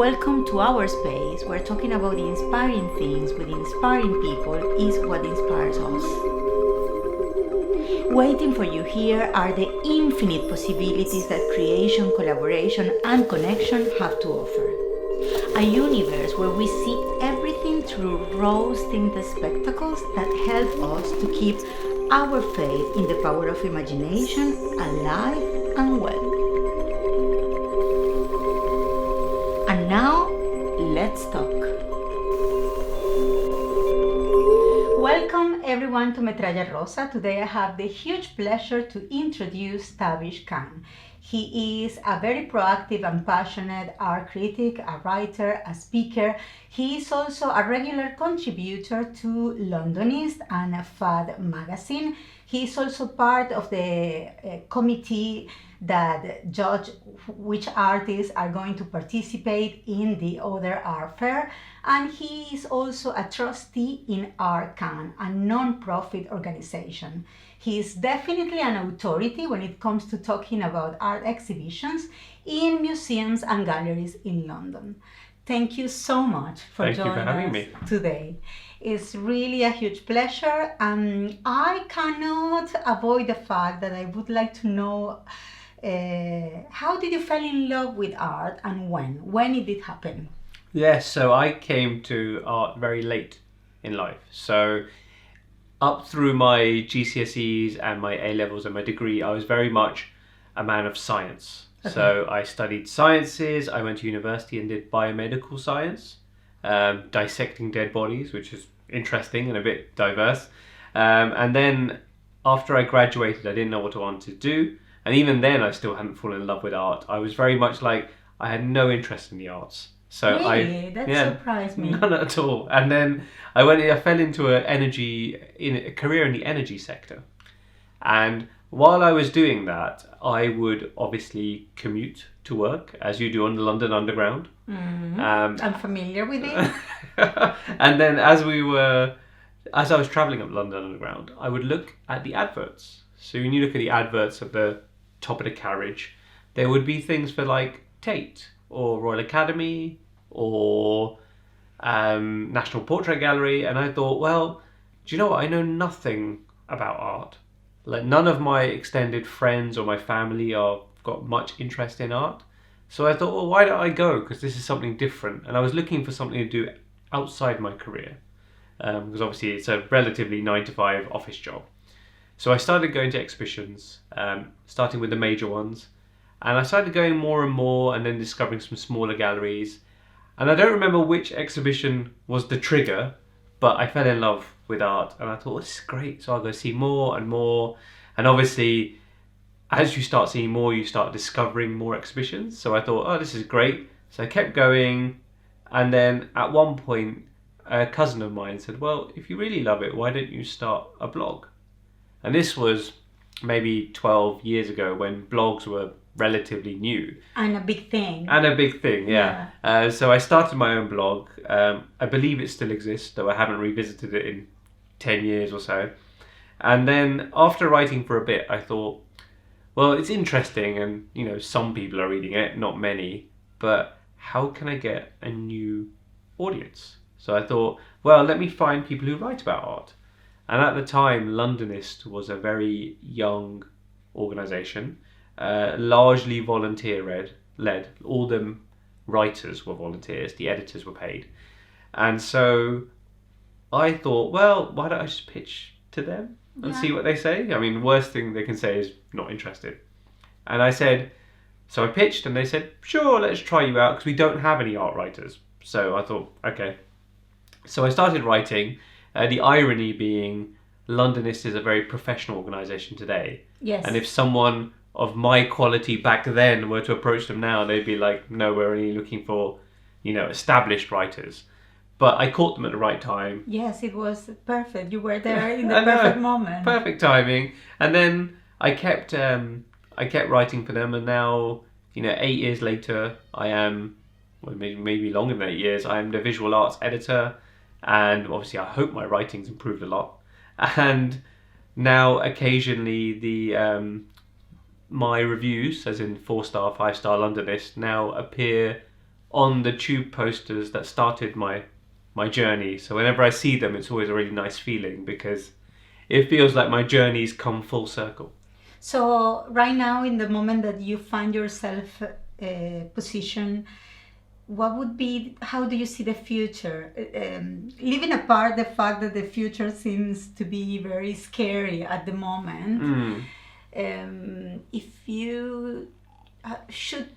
Welcome to our space where talking about the inspiring things with inspiring people is what inspires us. Waiting for you here are the infinite possibilities that creation, collaboration, and connection have to offer. A universe where we see everything through rose-tinted spectacles that help us to keep our faith in the power of imagination alive and well. And now, let's talk. Welcome everyone to Metralla Rosa. Today I have the huge pleasure to introduce Tabish Khan. He is a very proactive and passionate art critic, a writer, a speaker. He is also a regular contributor to Londonist and Fad magazine. He is also part of the committee that judge which artists are going to participate in the other art fair, and he is also a trustee in Art Critic, a non-profit organization. He is definitely an authority when it comes to talking about art exhibitions in museums and galleries in London. Thank you so much for joining us today. It's really a huge pleasure. I cannot avoid the fact that I would like to know how did you fall in love with art and when? When did it happen? Yes, so I came to art very late in life. So up through my GCSEs and my A-levels and my degree, I was very much a man of science. Okay. So I studied sciences, I went to university and did biomedical science, dissecting dead bodies, which is interesting and a bit diverse. And then after I graduated, I didn't know what I wanted to do. And even then, I still hadn't fallen in love with art. I was very much like, I had no interest in the arts. So really? That surprised me. None at all. And then I fell into a career in the energy sector. And while I was doing that, I would obviously commute to work, as you do on the London Underground. Mm-hmm. I'm familiar with it. And then as I was travelling up London Underground, I would look at the adverts. So when you look at the adverts at the top of the carriage, there would be things for like Tate or Royal Academy or National Portrait Gallery, and I thought, well, do you know what? I know nothing about art. Like none of my extended friends or my family got much interest in art. So I thought, well, why don't I go? Because this is something different. And I was looking for something to do outside my career, because obviously it's a relatively 9-to-5 office job. So I started going to exhibitions, starting with the major ones, and I started going more and more and then discovering some smaller galleries. And I don't remember which exhibition was the trigger, but I fell in love with art and I thought, this is great, so I'll go see more and more. And obviously, as you start seeing more, you start discovering more exhibitions. So I thought, oh, this is great. So I kept going, and then at one point, a cousin of mine said, well, if you really love it, why don't you start a blog? And this was maybe 12 years ago when blogs were relatively new. And a big thing. Yeah. So I started my own blog. I believe it still exists, though I haven't revisited it in 10 years or so. And then after writing for a bit, I thought, well, it's interesting and, some people are reading it, not many, but how can I get a new audience? So I thought, well, let me find people who write about art. And at the time, Londonist was a very young organisation, largely volunteer-led. All the writers were volunteers, the editors were paid. And so I thought, well, why don't I just pitch to them and see what they say? I mean, the worst thing they can say is not interested. And I said, so I pitched and they said, sure, let's try you out because we don't have any art writers. So I thought, okay. So I started writing. The irony being, Londonist is a very professional organisation today. Yes. And if someone of my quality back then were to approach them now, they'd be like, no, we're only looking for, established writers. But I caught them at the right time. Yes, it was perfect. You were there in the perfect moment. Perfect timing. And then I kept writing for them, and now, 8 years later, I am, well, maybe longer than 8 years, I am the visual arts editor. And obviously I hope my writing's improved a lot. And now occasionally my reviews, as in 4-star, 5-star Londonist, now appear on the tube posters that started my journey. So whenever I see them, it's always a really nice feeling because it feels like my journey's come full circle. So right now, in the moment that you find yourself position, what would be, how do you see the future? Leaving apart the fact that the future seems to be very scary at the moment, if you should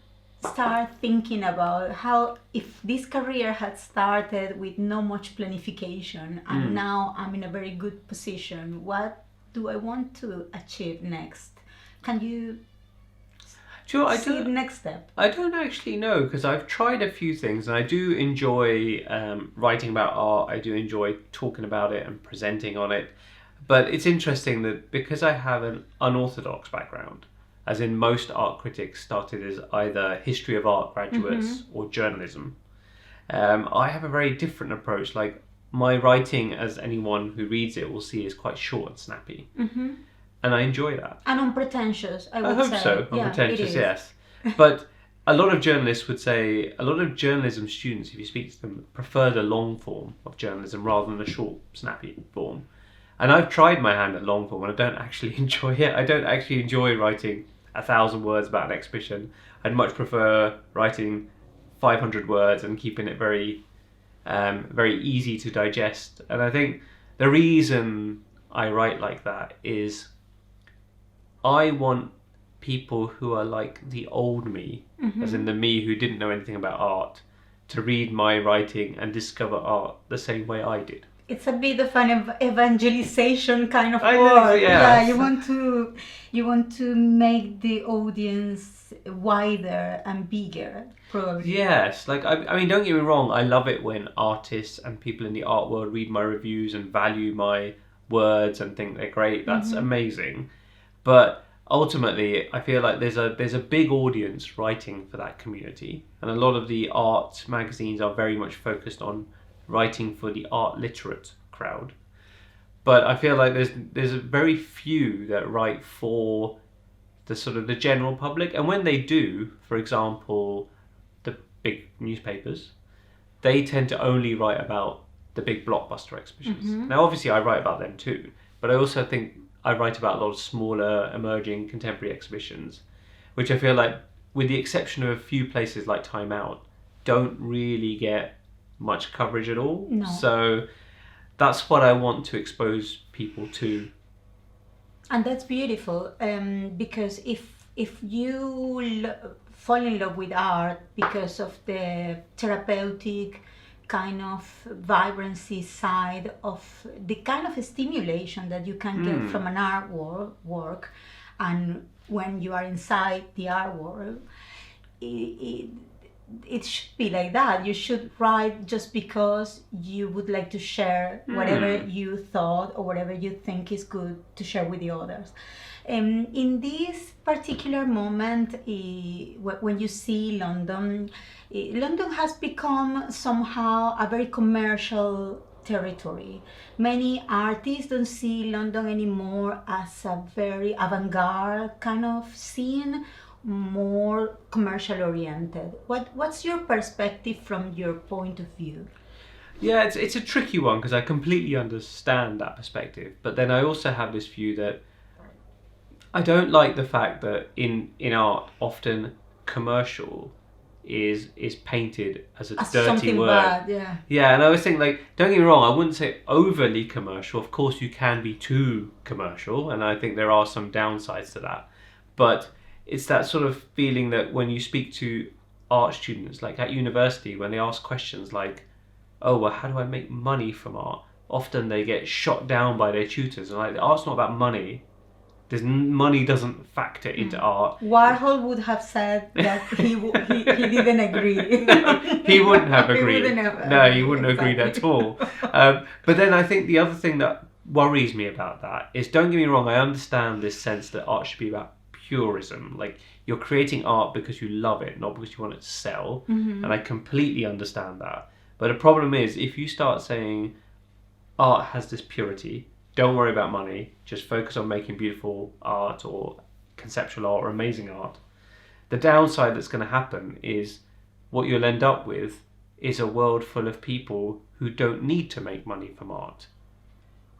start thinking about how, if this career had started with no much planification and now I'm in a very good position, what do I want to achieve next? Can you see the next step? I don't actually know, because I've tried a few things and I do enjoy writing about art. I do enjoy talking about it and presenting on it. But it's interesting that because I have an unorthodox background, as in most art critics started as either history of art graduates or journalism, I have a very different approach. Like, my writing, as anyone who reads it will see, is quite short and snappy. And I enjoy that. And unpretentious, I would say. I hope so. Unpretentious, yes. But a lot of journalists would say, a lot of journalism students, if you speak to them, prefer the long form of journalism rather than the short, snappy form. And I've tried my hand at long form and I don't actually enjoy it. I don't actually enjoy writing 1,000 words about an exhibition. I'd much prefer writing 500 words and keeping it very, very easy to digest. And I think the reason I write like that is I want people who are like the old me, as in the me who didn't know anything about art, to read my writing and discover art the same way I did. It's a bit of an evangelization kind of work. Yeah, you want to make the audience wider and bigger, probably. Yes, like I mean, don't get me wrong. I love it when artists and people in the art world read my reviews and value my words and think they're great. That's amazing. But ultimately, I feel like there's a big audience writing for that community, and a lot of the art magazines are very much focused on writing for the art literate crowd. But I feel like there's very few that write for the sort of the general public, and when they do, for example, the big newspapers, they tend to only write about the big blockbuster exhibitions. Now, obviously, I write about them too, but I also think I write about a lot of smaller, emerging, contemporary exhibitions, which I feel like, with the exception of a few places like Time Out, don't really get much coverage at all. No. So that's what I want to expose people to. And that's beautiful, because if you fall in love with art because of the therapeutic kind of vibrancy side of the kind of stimulation that you can get from an art work, and when you are inside the art world, it should be like that. You should write just because you would like to share whatever you thought or whatever you think is good to share with the others. In this particular moment, when you see London, London has become somehow a very commercial territory. Many artists don't see London anymore as a very avant-garde kind of scene, more commercial oriented. What's your perspective from your point of view? Yeah, it's a tricky one because I completely understand that perspective, but then I also have this view that I don't like the fact that in art often commercial is painted as a dirty word. Bad, yeah, and I always think, like, don't get me wrong, I wouldn't say overly commercial. Of course you can be too commercial, and I think there are some downsides to that, but it's that sort of feeling that when you speak to art students, like at university, when they ask questions like, oh, well, how do I make money from art? Often they get shot down by their tutors, and like, art's not about money. Money doesn't factor into art. Warhol would have said that he didn't agree. No, he wouldn't have agreed. He wouldn't have agreed at all. But then I think the other thing that worries me about that is, don't get me wrong, I understand this sense that art should be about purism. Like, you're creating art because you love it, not because you want it to sell. And I completely understand that. But the problem is, if you start saying art has this purity, don't worry about money, just focus on making beautiful art or conceptual art or amazing art, the downside that's going to happen is what you'll end up with is a world full of people who don't need to make money from art.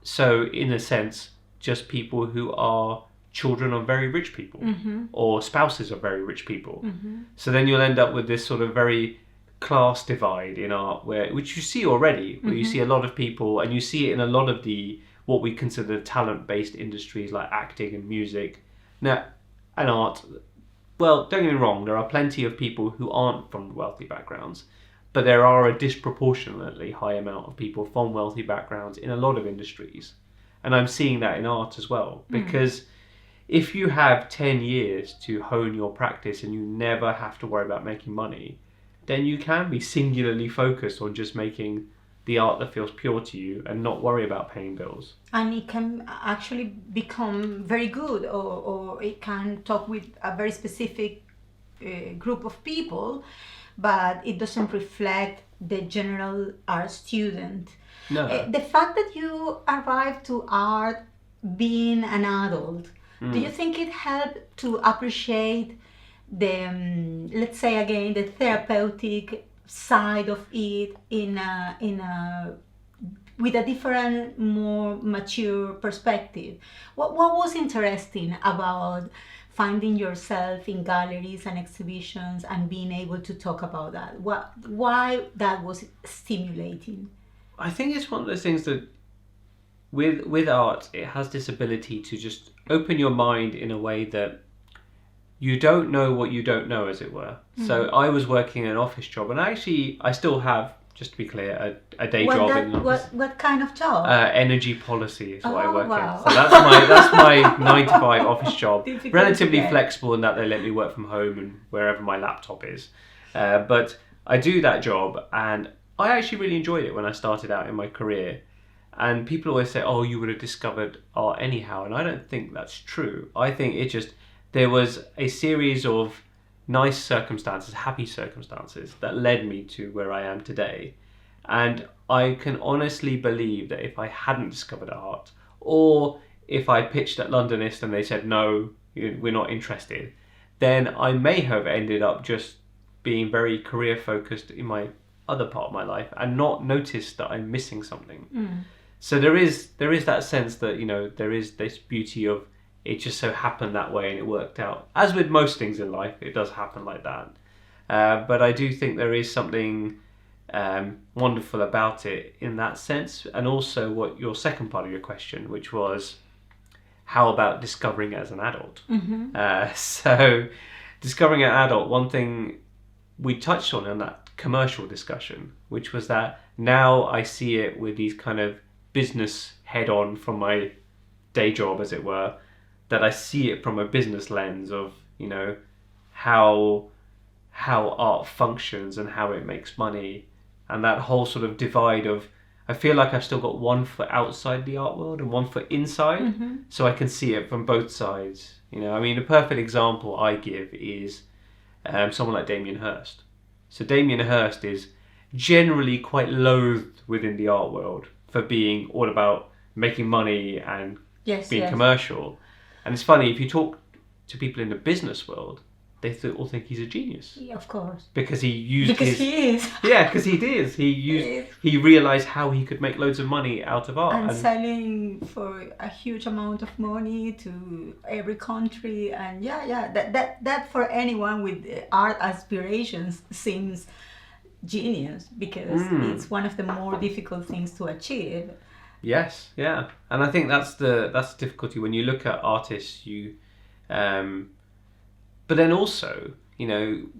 So, in a sense, just people who are children of very rich people or spouses of very rich people. So then you'll end up with this sort of very class divide in art, which you see already, where you see a lot of people, and you see it in a lot of the what we consider talent-based industries like acting and music. Now, and art, well, don't get me wrong, there are plenty of people who aren't from wealthy backgrounds, but there are a disproportionately high amount of people from wealthy backgrounds in a lot of industries. And I'm seeing that in art as well, because if you have 10 years to hone your practice and you never have to worry about making money, then you can be singularly focused on just making the art that feels pure to you and not worry about paying bills. And it can actually become very good, or it can talk with a very specific group of people, but it doesn't reflect the general art student. No. The fact that you arrived to art being an adult, do you think it helped to appreciate the, let's say again, the therapeutic side of it with a different, more mature perspective? What was interesting about finding yourself in galleries and exhibitions and being able to talk about that? Why that was stimulating? I think it's one of those things that with art, it has this ability to just open your mind in a way that you don't know what you don't know, as it were. So I was working in an office job, and I still have, just to be clear, a day job in an office. What kind of job? Energy policy is what I work wow. in. So that's my 9 to 5 office job. Difficult Relatively to get. flexible in that they let me work from home and wherever my laptop is. But I do that job, and I actually really enjoyed it when I started out in my career. And people always say, oh, you would have discovered art anyhow. And I don't think that's true. I think there was a series of nice circumstances, happy circumstances that led me to where I am today. And I can honestly believe that if I hadn't discovered art, or if I pitched at Londonist and they said, no, we're not interested, then I may have ended up just being very career focused in my other part of my life and not noticed that I'm missing something. So there is that sense that, there is this beauty of it just so happened that way and it worked out. As with most things in life, it does happen like that. But I do think there is something wonderful about it in that sense. And also what your second part of your question, which was, how about discovering it as an adult? So discovering it as an adult, one thing we touched on in that commercial discussion, which was that now I see it with these kind of business head-on from my day job, as it were, that I see it from a business lens of, how art functions and how it makes money, and that whole sort of divide of, I feel like I've still got one foot outside the art world and one foot inside, so I can see it from both sides. A perfect example I give is someone like Damien Hirst. So Damien Hirst is generally quite loathed within the art world for being all about making money and being commercial. And it's funny, if you talk to people in the business world, they all think he's a genius. Yeah, of course. Because he used he is. Yeah, because he did. He realised how he could make loads of money out of art. And selling for a huge amount of money to every country. And that for anyone with art aspirations seems genius, because it's one of the more difficult things to achieve. Yes, yeah. And I think that's the difficulty when you look at artists, but then also,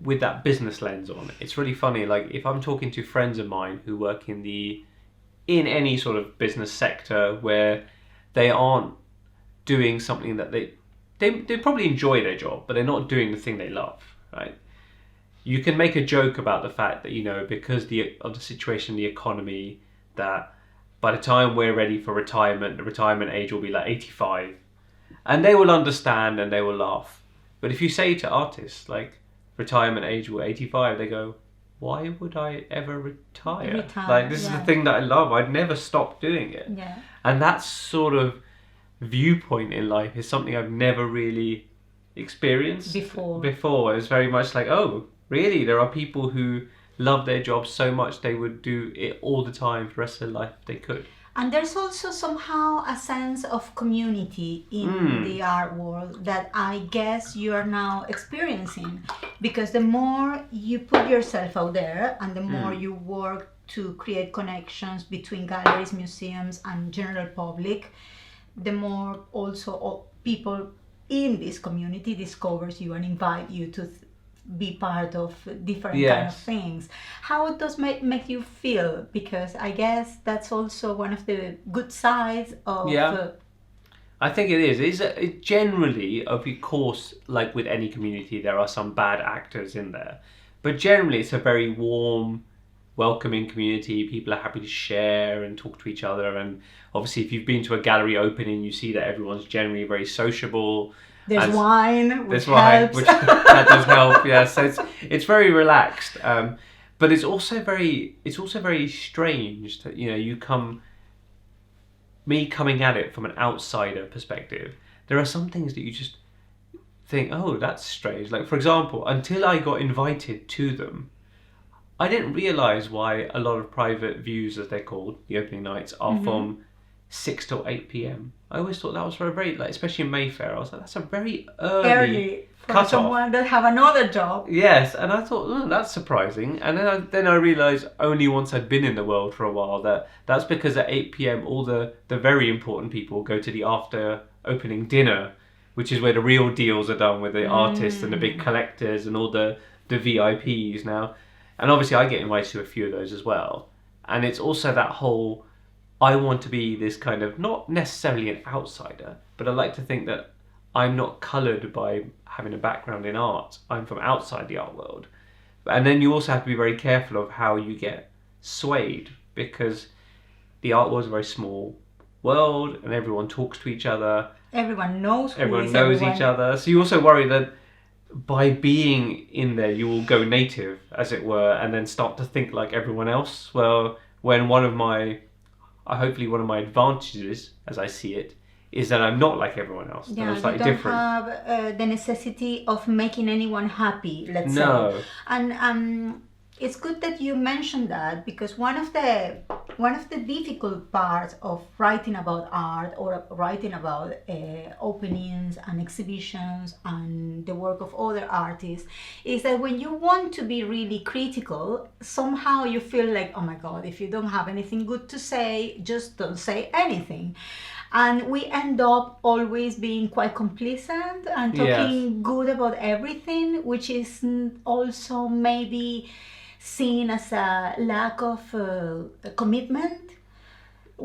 with that business lens on, it's really funny. Like if I'm talking to friends of mine who work in any sort of business sector where they aren't doing something that they probably enjoy their job, but they're not doing the thing they love, right? You can make a joke about the fact that, because of the situation in the economy, that by the time we're ready for retirement, the retirement age will be like 85. And they will understand and they will laugh. But if you say to artists, like, retirement age will 85, they go, why would I ever retire? Like, this is the thing that I love. I'd never stop doing it. Yeah. And that sort of viewpoint in life is something I've never really experienced before. It's very much like, oh, Really, there are people who love their job so much they would do it all the time for the rest of their life if they could. And there's also somehow a sense of community in the art world that I guess you are now experiencing. Because the more you put yourself out there and the more you work to create connections between galleries, museums, and general public, the more also people in this community discovers you and invite you to be part of different kind of things. How it does make you feel? Because I guess that's also one of the good sides of I think it is. It's generally, of course, like with any community, there are some bad actors in there. But generally, it's a very warm, welcoming community. People are happy to share and talk to each other. And obviously, if you've been to a gallery opening, you see that everyone's generally very sociable. There's wine, which helps. Which that does help. Yeah, so it's very relaxed. But it's also very strange that me coming at it from an outsider perspective, there are some things that you just think, oh, that's strange. Like, for example, until I got invited to them, I didn't realise why a lot of private views, as they're called, the opening nights, are from 6 till 8 p.m. I always thought that was for a very, like, especially in Mayfair, I was like, that's a very early for someone that have another job. Yes, and I thought, that's surprising. And then I realised only once I'd been in the world for a while that's because at 8 p.m. all the very important people go to the after opening dinner, which is where the real deals are done with the artists and the big collectors and all the VIPs now. And obviously I get invited to a few of those as well. And it's also that whole, I want to be this kind of, not necessarily an outsider, but I like to think that I'm not coloured by having a background in art. I'm from outside the art world. And then you also have to be very careful of how you get swayed, because the art world is a very small world and everyone talks to each other. Everyone knows each other. So you also worry that by being in there, you will go native, as it were, and then start to think like everyone else. Well, when hopefully one of my advantages, as I see it, is that I'm not like everyone else. Yeah, I'm slightly you don't different. have the necessity of making anyone happy, let's No. say. And it's good that you mentioned that, because one of the difficult parts of writing about art or writing about openings and exhibitions and the work of other artists is that when you want to be really critical, somehow you feel like, oh my God, if you don't have anything good to say, just don't say anything. And we end up always being quite complacent and talking good about everything, which is also maybe seen as a lack of commitment.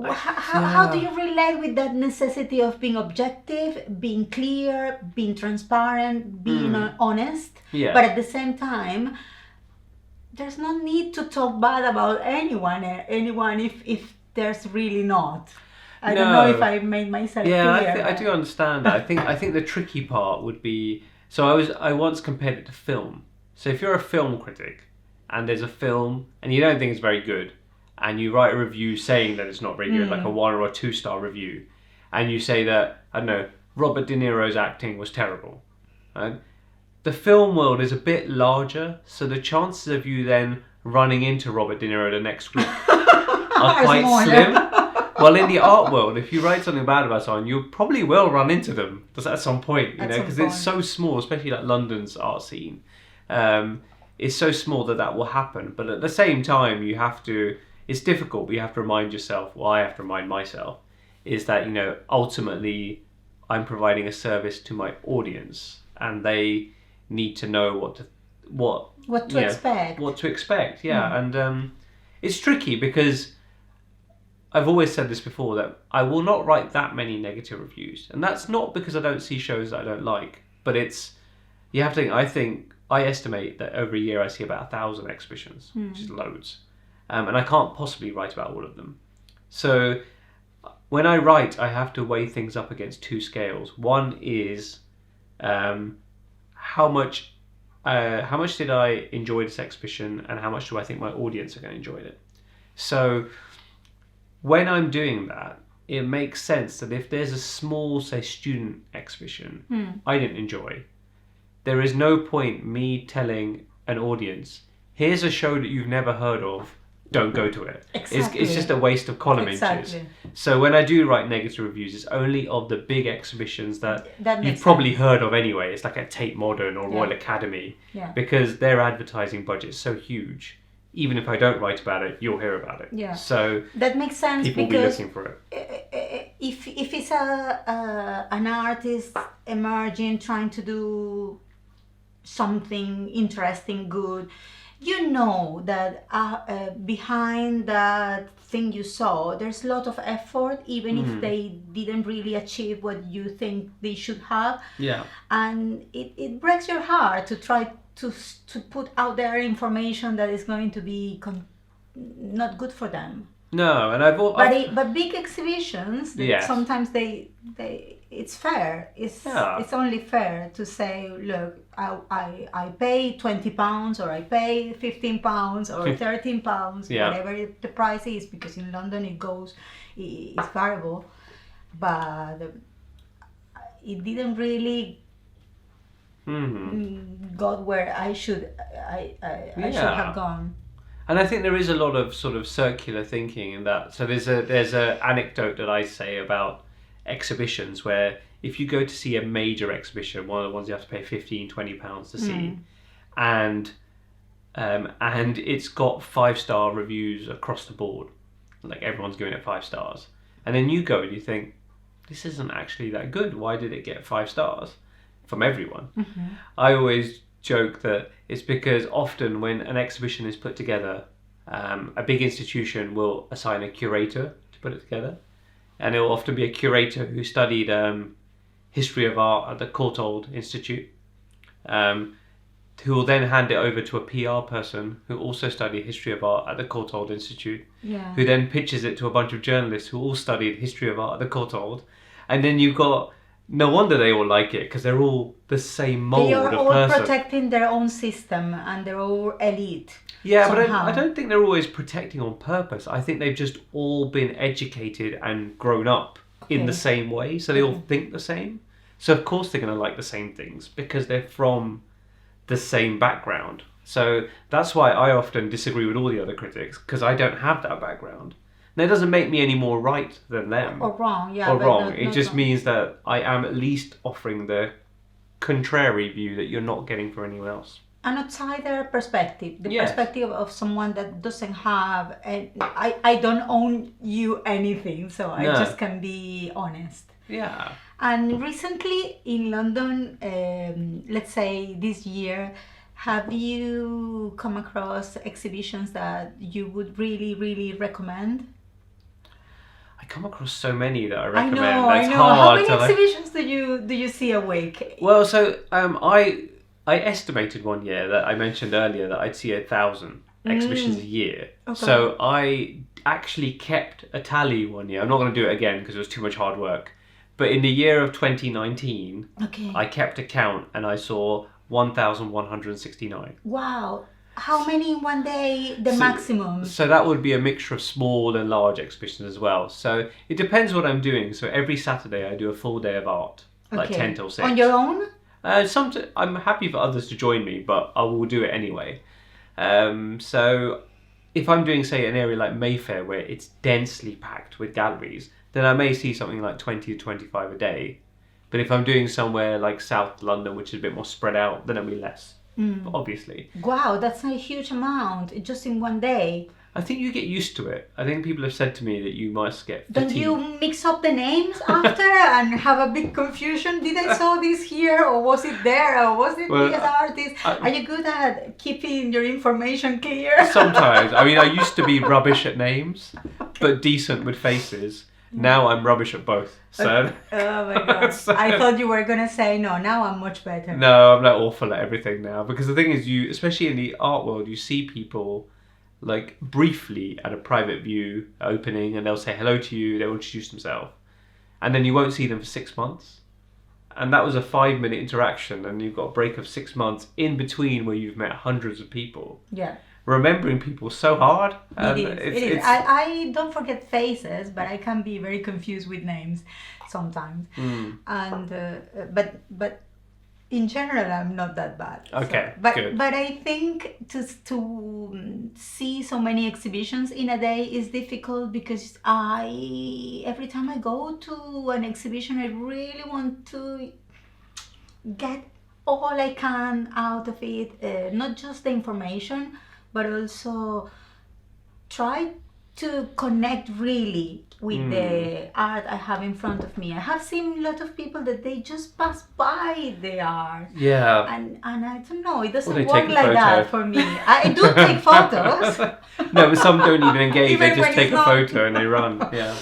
How do you relate with that necessity of being objective, being clear, being transparent, being honest, but at the same time, there's no need to talk bad about anyone if there's really not. I don't know if I made myself clear. Yeah, I do understand that. I think the tricky part would be, so I once compared it to film. So if you're a film critic and there's a film and you don't think it's very good, and you write a review saying that it's not very good, like a 1 or a 2-star review, and you say that, I don't know, Robert De Niro's acting was terrible. Right? The film world is a bit larger, so the chances of you then running into Robert De Niro the next week are quite slim. Well, in the art world, if you write something bad about someone, you probably will run into them at some point, because it's so small, especially like London's art scene. It's so small that will happen. But at the same time, it's difficult, but you have to remind yourself, well, I have to remind myself, is that, ultimately I'm providing a service to my audience and they need to know what to expect. Yeah. And it's tricky because I've always said this before, that I will not write that many negative reviews. And that's not because I don't see shows that I don't like, but you have to think, I estimate that every year I see about 1,000 exhibitions, which is loads. And I can't possibly write about all of them. So when I write, I have to weigh things up against 2 scales. One is how much did I enjoy this exhibition, and how much do I think my audience are going to enjoy it. So when I'm doing that, it makes sense that if there's a small, say, student exhibition I didn't enjoy, there is no point me telling an audience, here's a show that you've never heard of, don't go to it. Exactly. It's just a waste of column Exactly. inches. So when I do write negative reviews, it's only of the big exhibitions that That you've makes probably sense. heard of anyway. It's like a Tate Modern or Royal Yeah. Academy, Yeah. because their advertising budget's so huge. Even if I don't write about it, you'll hear about it. Yeah. So That makes sense people will be because looking for it. if it's an artist emerging trying to do something interesting, good, you know that behind that thing you saw, there's a lot of effort, even if they didn't really achieve what you think they should have. Yeah. And it breaks your heart to try to put out there information that is going to be not good for them. No, and But big exhibitions, Yes. sometimes they it's fair. It's only fair to say, look, I pay £20 or I pay £15 or £13, Yeah. whatever the price is, because in London it's variable, but it didn't really got where I should have gone. And I think there is a lot of sort of circular thinking in that. So there's a anecdote that I say about exhibitions where if you go to see a major exhibition, one of the ones you have to pay £15-20 to see, and it's got 5-star reviews across the board, like everyone's giving it 5 stars, and then you go and you think, this isn't actually that good. Why did it get 5 stars from everyone? I always joke that it's because often when an exhibition is put together, a big institution will assign a curator to put it together, and it will often be a curator who studied history of art at the Courtauld Institute, who will then hand it over to a PR person who also studied history of art at the Courtauld Institute, who then pitches it to a bunch of journalists who all studied history of art at the Courtauld, and then you've got, no wonder they all like it, because they're all the same mold They are of all person. protecting their own system, and they're all elite. Yeah, but somehow. I don't think they're always protecting on purpose. I think they've just all been educated and grown up in the same way, so they all think the same. So of course they're going to like the same things because they're from the same background. So that's why I often disagree with all the other critics, because I don't have that background. Now, it doesn't make me any more right than them. Or wrong, yeah. Or but wrong. not It just wrong. means that I am at least offering the contrary view that you're not getting from anyone else. An outsider perspective, the Yes. perspective of someone that doesn't have, I don't own you anything, so I No. just can be honest. Yeah. And recently in London, let's say this year, have you come across exhibitions that you would really, really recommend? I come across so many that I I recommend. know. That's How hard many to like... exhibitions do you see a week? Well, so I estimated one year that I mentioned earlier that I'd see 1,000 exhibitions a year. Okay. So I actually kept a tally one year. I'm not going to do it again because it was too much hard work. But in the year of 2019, Okay. I kept a count and I saw 1,169. Wow. How many in one day? The So- maximum? So that would be a mixture of small and large exhibitions as well. So it depends what I'm doing. So every Saturday I do a full day of art, like 10 till 6. On your own? I'm happy for others to join me, but I will do it anyway. So if I'm doing, say, an area like Mayfair where it's densely packed with galleries, then I may see something like 20 to 25 a day. But if I'm doing somewhere like South London, which is a bit more spread out, then it'll be less, obviously. Wow, that's a huge amount just in one day. I think you get used to it. I think people have said to me that you must get Don't fatigued. you mix up the names after and have a big confusion? Did I saw this here, or was it there, or was it Well, this artist? Are you good at keeping your information clear? Sometimes. I mean, I used to be rubbish at names, but decent with faces. Now I'm rubbish at both. So Oh my god. So- I thought you were gonna say no, now I'm much better. no, I'm like awful at everything now. Because the thing is, you, especially in the art world, you see people like briefly at a private view opening, and they'll say hello to you. They'll introduce themselves, and then you won't see them for 6 months. And that was a 5-minute interaction, and you've got a break of 6 months in between where you've met hundreds of people. Yeah. Remembering people is so hard. It is. I don't forget faces, but I can be very confused with names sometimes. And but in general, I'm not that bad. Okay, but good. but I think to see so many exhibitions in a day is difficult because every time I go to an exhibition, I really want to get all I can out of it, not just the information, but also try to connect really with the art I have in front of me. I have seen a lot of people that they just pass by the art. Yeah. And I don't know, it doesn't they work take a like photo. that for me. I do take photos. No, but some don't even engage. Even They just when take it's a not- photo and they run. Yeah.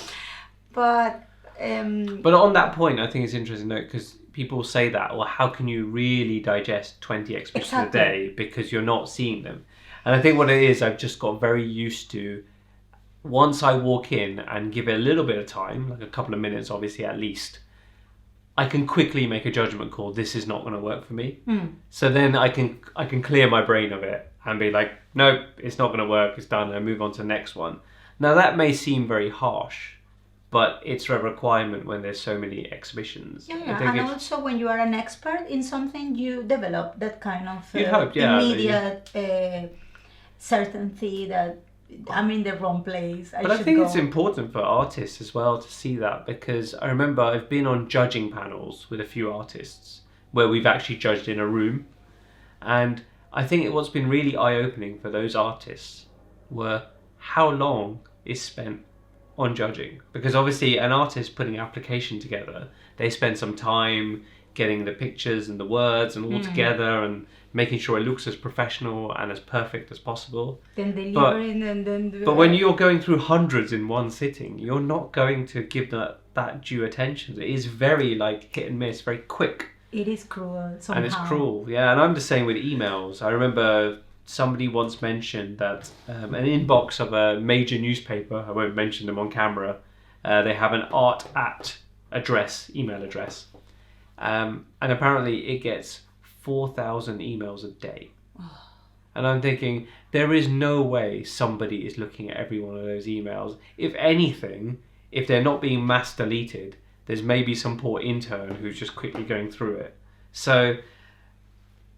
But But on that point, I think it's interesting though, because people say that, well, how can you really digest 20 exhibitions Exactly. a day because you're not seeing them? And I think what it is, I've just got very used to, once I walk in and give it a little bit of time, like a couple of minutes, obviously at least, I can quickly make a judgment call. This is not going to work for me. So then I can clear my brain of it and be like, nope, it's not going to work. It's done. And move on to the next one. Now that may seem very harsh, but it's a requirement when there's so many exhibitions. I yeah, think and it's- also when you are an expert in something, you develop that kind of You'd hope, yeah, that you- immediate certainty that I'm in the wrong place. But I should think go. it's important for artists as well to see that, because I remember I've been on judging panels with a few artists where we've actually judged in a room, and I think what's been really eye-opening for those artists were how long is spent on judging. Because obviously an artist putting an application together, they spend some time getting the pictures and the words and all together and making sure it looks as professional and as perfect as possible. Then delivering and then. But when you're going through hundreds in one sitting, you're not going to give that due attention. It is very like hit and miss, very quick. It is cruel somehow. And it's cruel, yeah. And I'm the same with emails. I remember somebody once mentioned that an inbox of a major newspaper, I won't mention them on camera, they have an art@ email address. And apparently it gets 4,000 emails a day. And I'm thinking, there is no way somebody is looking at every one of those emails. If anything, if they're not being mass deleted, there's maybe some poor intern who's just quickly going through it. So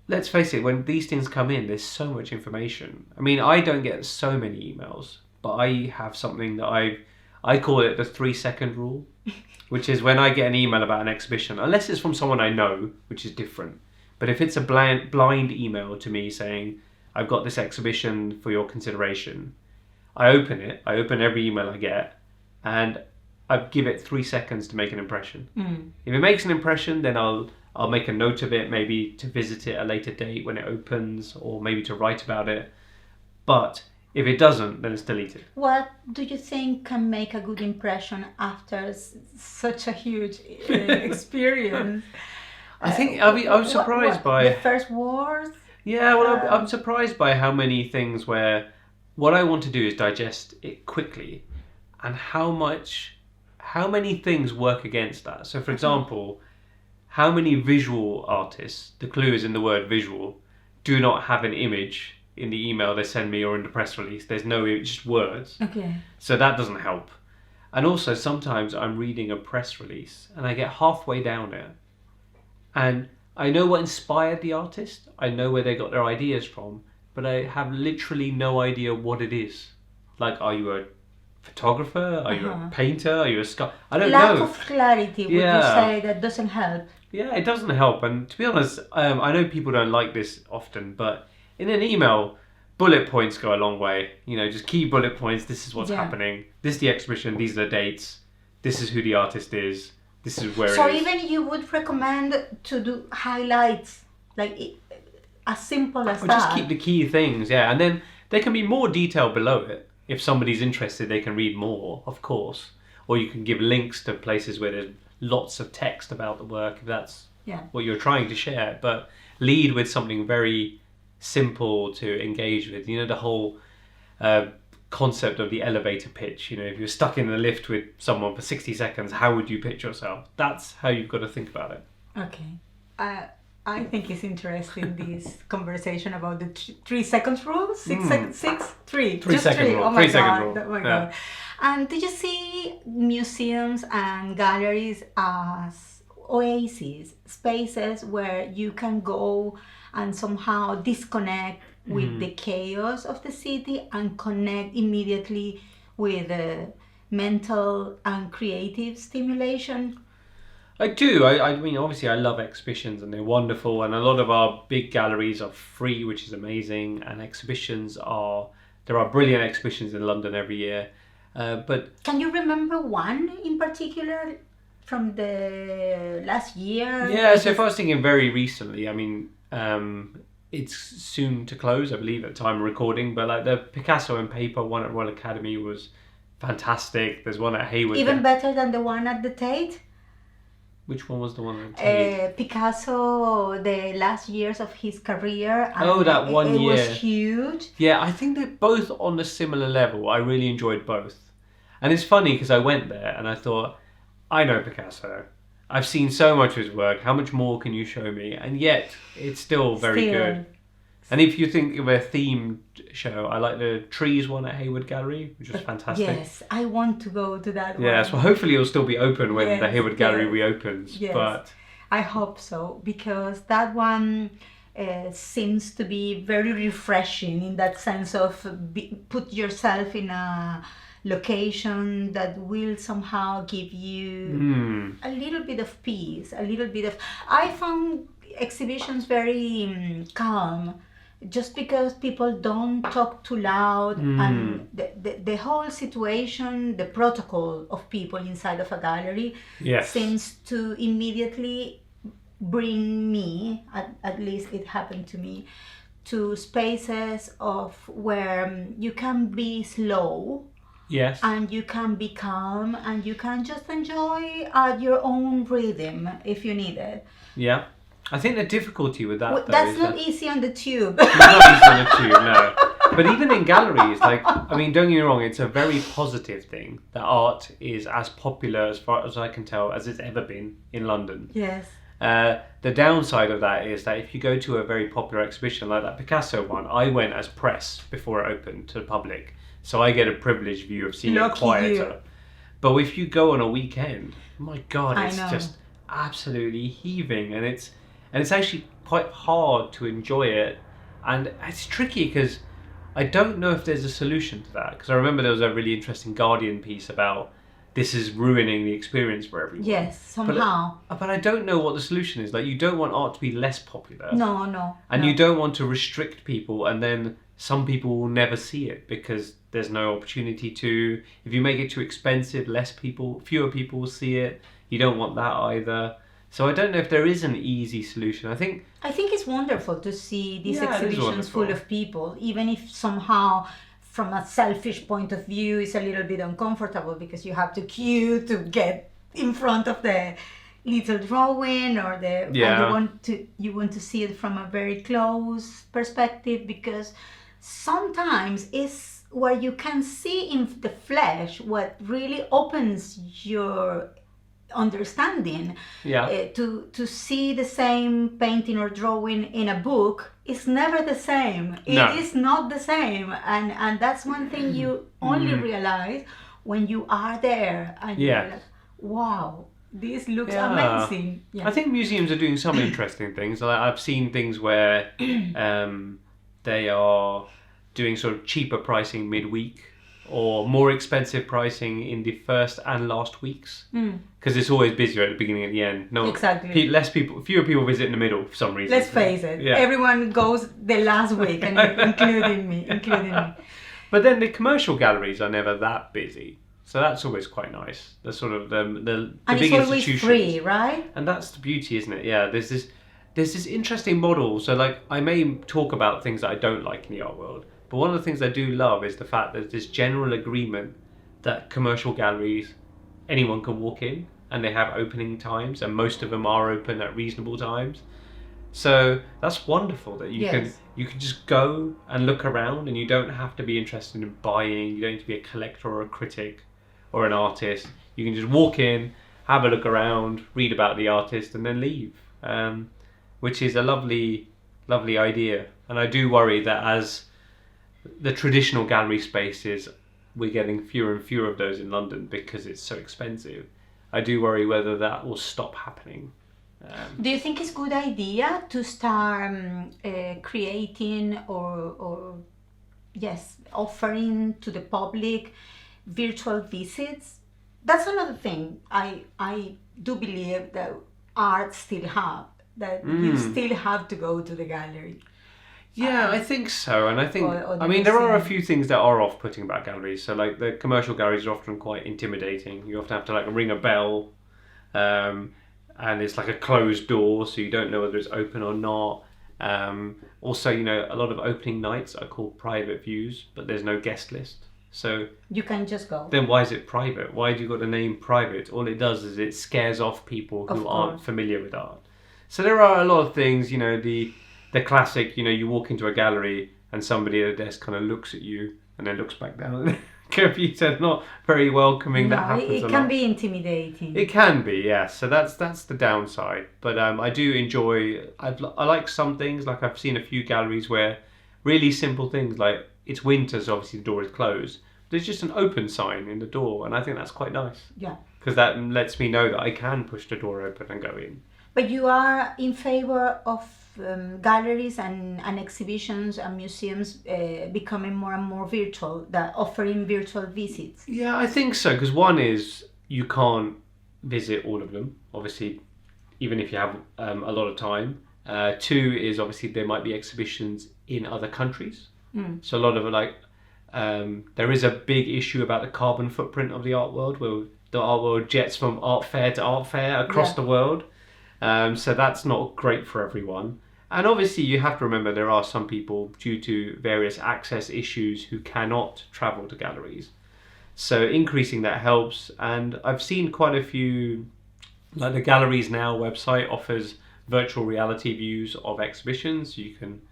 let's face it, when these things come in, there's so much information. I mean, I don't get so many emails, but I have something that I call it the 3-second rule, which is when I get an email about an exhibition, unless it's from someone I know, which is different. But if it's a blind email to me saying, I've got this exhibition for your consideration, I open it, I open every email I get, and I give it 3 seconds to make an impression. If it makes an impression, then I'll make a note of it, maybe to visit it at a later date when it opens, or maybe to write about it. But if it doesn't, then it's deleted. What do you think can make a good impression after such a huge experience? I think I was surprised by the first words. Yeah, well, I'm surprised by how many things where what I want to do is digest it quickly, and how many things work against that. So, for example, how many visual artists, the clue is in the word visual, do not have an image in the email they send me or in the press release. There's no image, just words. Okay. So that doesn't help. And also sometimes I'm reading a press release and I get halfway down it and I know what inspired the artist, I know where they got their ideas from, but I have literally no idea what it is. Like, are you a photographer? Are you a painter? Are you a sculptor? I don't know. Lack of clarity, would you say, that doesn't help? Yeah, it doesn't help. And to be honest, I know people don't like this often, but in an email, bullet points go a long way. You know, just key bullet points. This is what's happening. This is the exhibition. These are the dates. This is who the artist is. This is where it is. So even you would recommend to do highlights, like as simple as that? Just keep the key things, yeah. And then there can be more detail below it. If somebody's interested, they can read more, of course. Or you can give links to places where there's lots of text about the work, if that's what you're trying to share. But lead with something very simple to engage with. You know, the whole concept of the elevator pitch. You know, if you're stuck in a lift with someone for 60 seconds, how would you pitch yourself? That's how you've got to think about it. Okay. I think it's interesting, this conversation about the 3 seconds rule. 6 seconds, 3. 3 Just second 3. rule. Oh my 3 second God. rule. Oh my God. And did you see museums and galleries as oases, spaces where you can go and somehow disconnect with the chaos of the city and connect immediately with mental and creative stimulation. I do. I mean, obviously, I love exhibitions and they're wonderful, and a lot of our big galleries are free, which is amazing. And there are brilliant exhibitions in London every year. But Can you remember one in particular from the last year? yeah, so if I was thinking very recently, I mean, it's soon to close, I believe, at the time of recording. But like the Picasso and paper one at Royal Academy was fantastic. There's one at Hayward. Even better than the one at the Tate? Which one was the one at Tate? Picasso, the last years of his career. Oh, that one it year. It was huge. Yeah, I think they're both on a similar level. I really enjoyed both. And it's funny because I went there and I thought, I know Picasso. I've seen so much of his work. How much more can you show me? And yet, it's still very good. And if you think of a themed show, I like the Trees one at Hayward Gallery, which was fantastic. Yes, I want to go to that one. Yeah, so hopefully it'll still be open when the Hayward Gallery reopens. Yes. But I hope so, because that one seems to be very refreshing in that sense of put yourself in a location that will somehow give you a little bit of peace, a little bit of... I found exhibitions very calm, just because people don't talk too loud and the whole situation, the protocol of people inside of a gallery seems to immediately bring me, at least it happened to me, to spaces of where you can be slow. yes. And you can be calm and you can just enjoy at your own rhythm if you need it. Yeah. I think the difficulty with that, though, That's is not that easy on the tube. it's not easy on the tube, no. But even in galleries, like, I mean, don't get me wrong, it's a very positive thing that art is as popular, as far as I can tell, as it's ever been in London. Yes. The downside of that is that if you go to a very popular exhibition like that Picasso one, I went as press before it opened to the public, so I get a privileged view of seeing it quieter. You. But if you go on a weekend, my God, I it's know. just absolutely heaving, and it's actually quite hard to enjoy it, and it's tricky because I don't know if there's a solution to that, because I remember there was a really interesting Guardian piece about this is ruining the experience for everyone. Yes, somehow. But I don't know what the solution is. Like, you don't want art to be less popular. No. And you don't want to restrict people, and then some people will never see it because there's no opportunity to. If you make it too expensive, fewer people will see it. You don't want that either. So I don't know if there is an easy solution. I think it's wonderful to see these Yeah, it is exhibitions full wonderful. of people, even if somehow from a selfish point of view it's a little bit uncomfortable because you have to queue to get in front of the little drawing or and you want to see it from a very close perspective, because sometimes it's where you can see in the flesh what really opens your understanding. To see the same painting or drawing in a book is never the same. It is not the same, and that's one thing you only realize when you are there and you're like, wow, this looks amazing. I think museums are doing some interesting things. Like, I've seen things where they are doing sort of cheaper pricing midweek or more expensive pricing in the first and last weeks, because it's always busier at the beginning and the end. Exactly. Fewer people visit in the middle for some reason. Let's face it. Yeah. Everyone goes the last week, and including me. But then the commercial galleries are never that busy, so that's always quite nice. The sort of the and big it's always institutions. free, right? And that's the beauty, isn't it? Yeah. There's this interesting model. So, like, I may talk about things that I don't like in the art world. But one of the things I do love is the fact that there's this general agreement that commercial galleries, anyone can walk in, and they have opening times, and most of them are open at reasonable times. So that's wonderful that you can just go and look around, and you don't have to be interested in buying. You don't need to be a collector or a critic or an artist. You can just walk in, have a look around, read about the artist, and then leave, which is a lovely, lovely idea. And I do worry that as the traditional gallery spaces, we're getting fewer and fewer of those in London because it's so expensive. I do worry whether that will stop happening. Do you think it's a good idea to start creating or yes, offering to the public virtual visits? That's another thing I do believe that art still have, that you still have to go to the gallery. Yeah, I think so. And I think, or the I mean, there are a museum. few things that are off-putting about galleries. So, like, the commercial galleries are often quite intimidating. You often have to, like, ring a bell, and it's like a closed door, so you don't know whether it's open or not. Also, you know, a lot of opening nights are called private views, but there's no guest list. So You can just go. then why is it private? Why do you got the name private? All it does is it scares off people Of who aren't course. familiar with art. So there are a lot of things, you know, the classic, you know, you walk into a gallery and somebody at a desk kind of looks at you and then looks back down at the computer. Not very welcoming. That No, happens it a can lot. be intimidating. It can be, yes. So that's the downside. But I do enjoy. I like some things. Like I've seen a few galleries where really simple things like it's winter, so obviously the door is closed. There's just an open sign in the door, and I think that's quite nice Yeah. because that lets me know that I can push the door open and go in. But you are in favor of galleries and exhibitions and museums becoming more and more virtual, that offering virtual visits. Yeah, I think so. Because one is you can't visit all of them, obviously, even if you have a lot of time. Two is obviously there might be exhibitions in other countries. So a lot of like there is a big issue about the carbon footprint of the art world, where the art world jets from art fair to art fair across Yeah. the world. So that's not great for everyone. And obviously you have to remember there are some people due to various access issues who cannot travel to galleries. So increasing that helps. And I've seen quite a few, like the Galleries Now website offers virtual reality views of exhibitions. You can,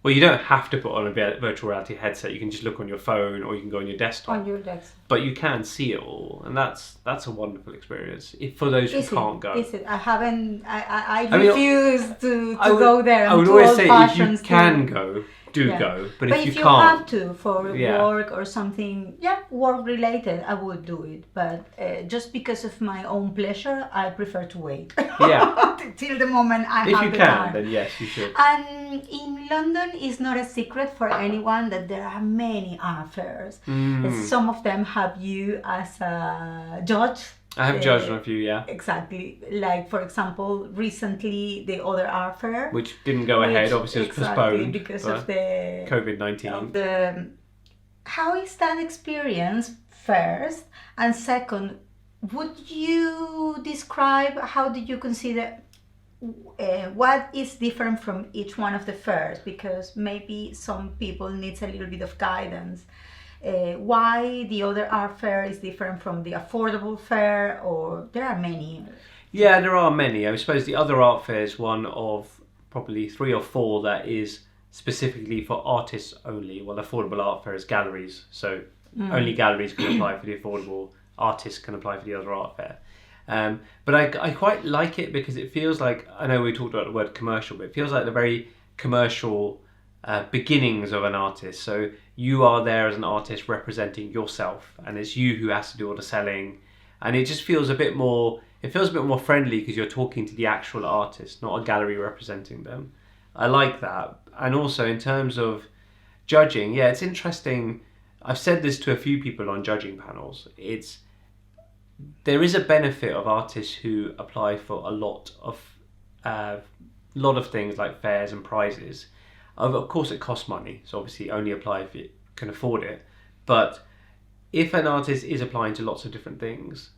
well, you don't have to put on a virtual reality headset. You can just look on your phone or you can go on your desktop. On your desk. But you can see it all, and that's a wonderful experience for those who can't go. Is it? I haven't. I I mean, refuse to I would- go there. I would I'm too always say if you old-fashioned can to- go, Yeah. go. But But if you if you can't, have to for Yeah. work or something, work related, I would do it. But just because of my own pleasure, I prefer to wait. Yeah. Till the moment I if have you the can, time. then yes, you should. And in London, it's not a secret for anyone that there are many art fairs. Some of them have you as a judge. I have judged on a few, yeah, Exactly. Like, for example, recently the other art fair. which didn't go ahead. Obviously, it was postponed because but of the COVID-19. How is that experience first, and second, would you describe how did you consider what is different from each one of the fairs, because maybe some people needs a little bit of guidance, why the other art fair is different from the affordable fair, or there are many. Yeah, there are many. I suppose the other art fair is one of probably 3 or 4 that is specifically for artists only. Well, affordable art fair is galleries, so only galleries can apply for the affordable, artists can apply for the other art fair. But I quite like it because it feels like, I know we talked about the word commercial, but it feels like the very commercial beginnings of an artist. So you are there as an artist representing yourself, and it's you who has to do all the selling, and it just feels a bit more, it feels a bit more friendly because you're talking to the actual artist, not a gallery representing them. I like that. And also in terms of judging, yeah, it's interesting. I've said this to a few people on judging panels. There is a benefit of artists who apply for a lot of things like fairs and prizes. Of course, it costs money, so obviously only apply if you can afford it. But if an artist is applying to lots of different things,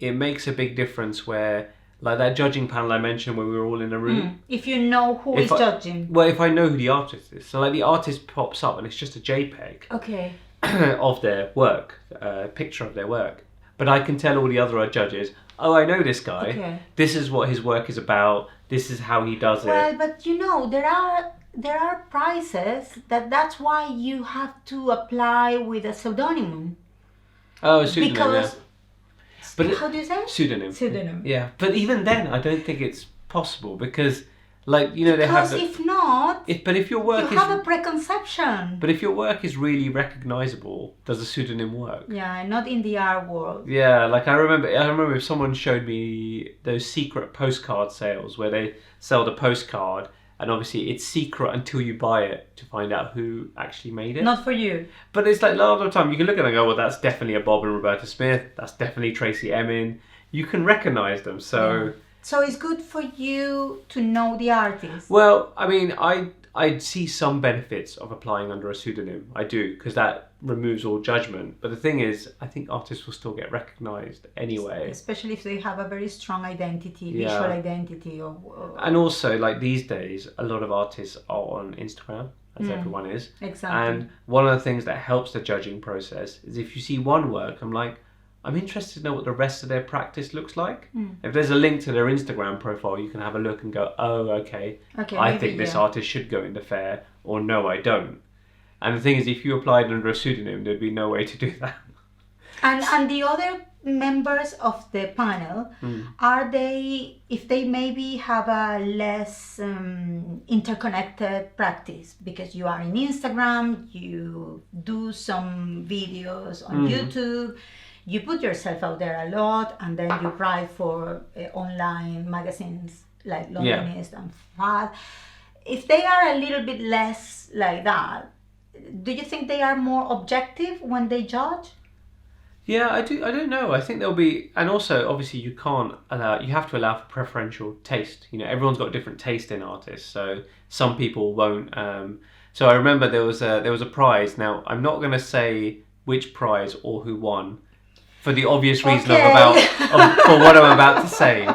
it makes a big difference where, like that judging panel I mentioned where we were all in a room. If you know who is judging. Well, if I know who the artist is. So like the artist pops up and it's just a JPEG Okay. of their work, a picture of their work. But I can tell all the other judges, oh, I know this guy. Okay. This is what his work is about. This is how he does Well, it. but you know, there are prizes that's why you have to apply with a pseudonym. Oh, a pseudonym, Because But how do you say? Pseudonym. Pseudonym. Yeah, but even then, I don't think it's possible because Like, you know, they have Because if not, but if your work you have a preconception. But if your work is really recognizable, does a pseudonym work? Yeah, not in the art world. Yeah, like I remember if someone showed me those secret postcard sales where they sell the postcard and obviously it's secret until you buy it to find out who actually made it. Not for you. But it's like a lot of the time you can look at it and go, well, that's definitely a Bob and Roberta Smith. That's definitely Tracy Emin. You can recognize them. So. Yeah. So it's good for you to know the artist. Well, I mean, I see some benefits of applying under a pseudonym. I do, because that removes all judgment. But the thing is, I think artists will still get recognised anyway. Especially if they have a very strong identity, visual identity. And also, like these days, a lot of artists are on Instagram, as everyone is. Exactly. And one of the things that helps the judging process is if you see one work, I'm interested to know what the rest of their practice looks like. If there's a link to their Instagram profile, you can have a look and go, oh, okay I think this artist should go in the fair, or no, I don't. And the thing is, if you applied under a pseudonym, there'd be no way to do that. And the other members of the panel, are they, if they maybe have a less interconnected practice, because you are in Instagram, you do some videos on YouTube, you put yourself out there a lot, and then you write for online magazines like Londonist and Fad. If they are a little bit less like that, do you think they are more objective when they judge? Yeah, I do. I don't know. I think there'll be, and also obviously you have to allow for preferential taste. You know, everyone's got a different taste in artists, so some people won't. So I remember there was a prize. Now I'm not going to say which prize or who won, for the obvious reason for what I'm about to say,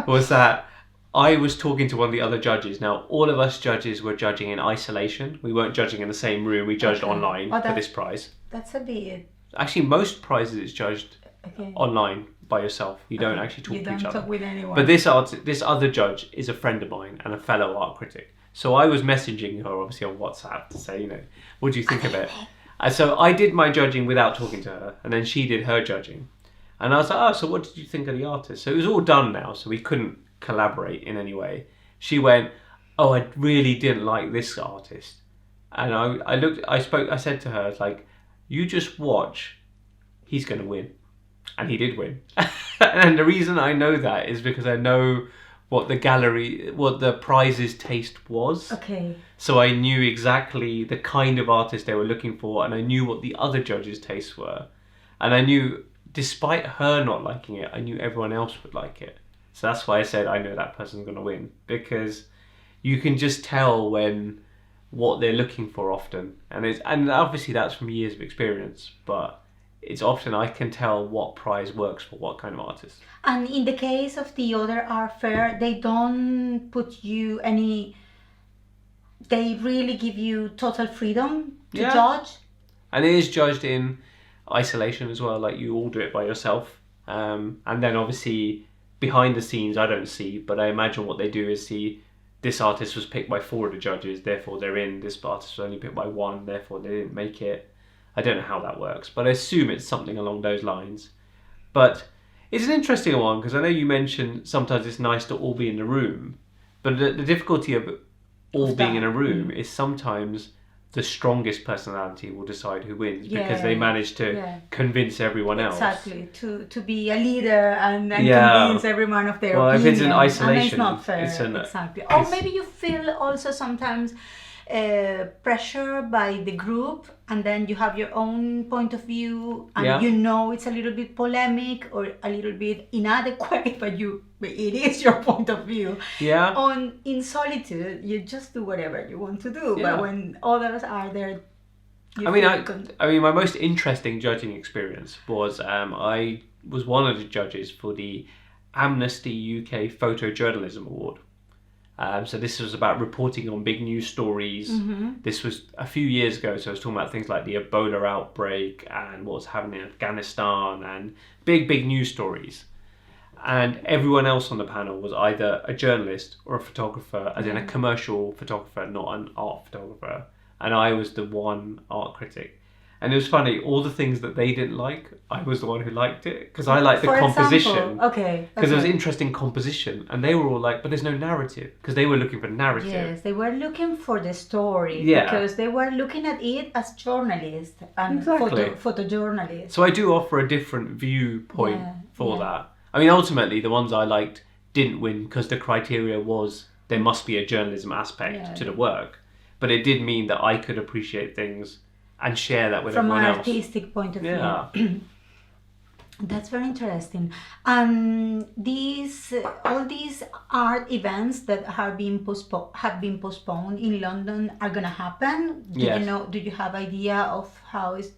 was that I was talking to one of the other judges. Now, all of us judges were judging in isolation. We weren't judging in the same room. We judged online for this prize. That's a bit... Actually, most prizes it's judged online by yourself. You don't actually talk to each other. You don't talk with anyone. But this other judge is a friend of mine and a fellow art critic. So I was messaging her, obviously, on WhatsApp to say, what do you think of it? So I did my judging without talking to her, and then she did her judging. And I was like, so what did you think of the artist? So it was all done now, so we couldn't collaborate in any way. She went, I really didn't like this artist. And I said to her, like, you just watch, he's going to win. And he did win. And the reason I know that is because I know what the prize's taste was. Okay. So I knew exactly the kind of artist they were looking for, and I knew what the other judges' tastes were. And I knew, despite her not liking it, I knew everyone else would like it. So that's why I said I know that person's going to win, because you can just tell what they're looking for often, and obviously that's from years of experience, but it's often I can tell what prize works for what kind of artist. And in the case of the other art fair, they don't put you they really give you total freedom to judge? And it is judged in isolation as well, like you all do it by yourself. And then obviously behind the scenes I don't see, but I imagine what they do is see this artist was picked by 4 of the judges, therefore they're in. This artist was only picked by 1, therefore they didn't make it. I don't know how that works, but I assume it's something along those lines. But it's an interesting one, because I know you mentioned sometimes it's nice to all be in the room, but the difficulty of all being in a room is sometimes the strongest personality will decide who wins, because they manage to convince everyone else. Exactly, to be a leader and convince everyone of their opinion. Well, if it's in isolation, and it's not fair. Exactly. Or maybe you feel also sometimes pressure by the group, and then you have your own point of view, and you know it's a little bit polemic or a little bit inadequate, but it is your point of view. In solitude, you just do whatever you want to do, but when others are there, I mean, my most interesting judging experience was I was one of the judges for the Amnesty UK Photojournalism Award. So this was about reporting on big news stories. This was a few years ago, so I was talking about things like the Ebola outbreak and what was happening in Afghanistan and big news stories. And everyone else on the panel was either a journalist or a photographer, as in a commercial photographer, not an art photographer. And I was the one art critic. And it was funny, all the things that they didn't like, I was the one who liked it. Because I liked the For composition. example, okay. Because there was interesting composition. And they were all like, but there's no narrative. Because they were looking for narrative. Yes, they were looking for the story. Yeah. Because they were looking at it as journalists and Exactly. photojournalists. So I do offer a different viewpoint for that. I mean, ultimately, the ones I liked didn't win because the criteria was there must be a journalism aspect to the work. But it did mean that I could appreciate things and share that with from everyone an else. artistic point of view. Yeah. That's very interesting. These all these art events that have been postponed in London are gonna happen. Do you have idea of how is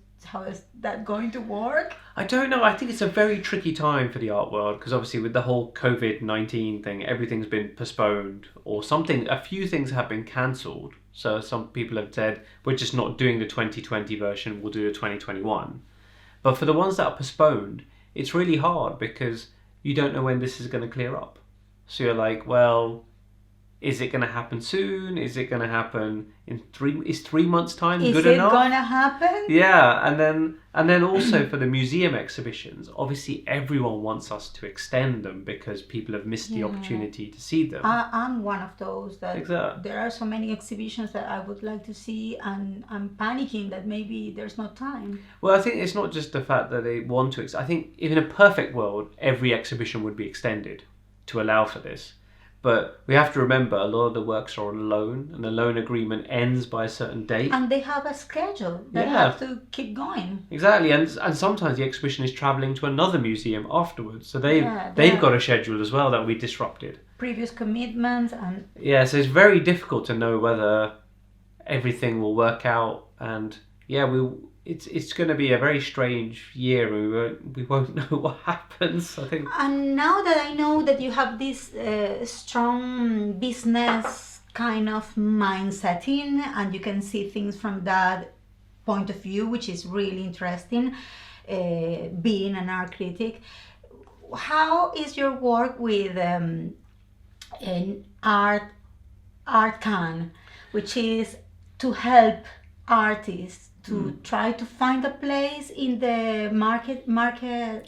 that going to work? I don't know. I think it's a very tricky time for the art world because obviously with the whole COVID-19 thing, everything's been postponed or something. A few things have been cancelled. So some people have said, we're just not doing the 2020 version, we'll do the 2021. But for the ones that are postponed, it's really hard because you don't know when this is going to clear up. So you're like, well, is it going to happen soon? Is it going to happen in 3 months' time good enough? Is it going to happen? Yeah, and then also for the museum exhibitions, obviously everyone wants us to extend them because people have missed the opportunity to see them. I'm one of those that Exactly. there are so many exhibitions that I would like to see, and I'm panicking that maybe there's no time. Well, I think it's not just the fact that they want to. I think in a perfect world, every exhibition would be extended to allow for this. But we have to remember a lot of the works are on loan, and the loan agreement ends by a certain date. And they have a schedule. They have to keep going. Exactly, and sometimes the exhibition is travelling to another museum afterwards, so they've got a schedule as well that will be disrupted. Previous commitments and so it's very difficult to know whether everything will work out, and it's going to be a very strange year. We won't know what happens, I think. And now that I know that you have this strong business kind of mindset and you can see things from that point of view, which is really interesting, being an art critic, how is your work with Art Can, which is to help artists to try to find a place in the market.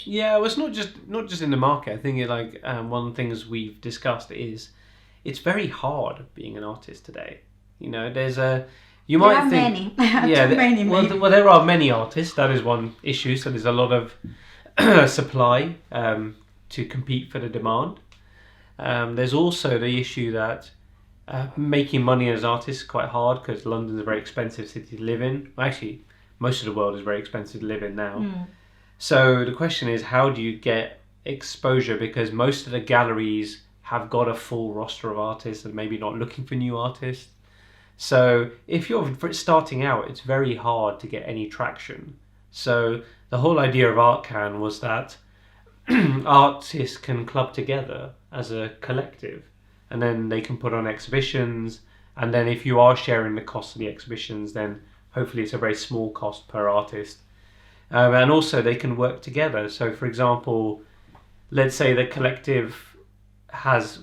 Yeah, well, it's not just in the market. I think one of the things we've discussed is it's very hard being an artist today. There are many. Well, there are many artists. That is one issue. So there's a lot of supply to compete for the demand. There's also the issue that making money as an artist is quite hard because London's a very expensive city to live in. Well, actually, most of the world is very expensive to live in now. So the question is, how do you get exposure? Because most of the galleries have got a full roster of artists and maybe not looking for new artists. So if you're starting out, it's very hard to get any traction. So the whole idea of Art Can was that artists can club together as a collective, and then they can put on exhibitions, and then if you are sharing the cost of the exhibitions, then hopefully it's a very small cost per artist. And also they can work together. So for example, let's say the collective does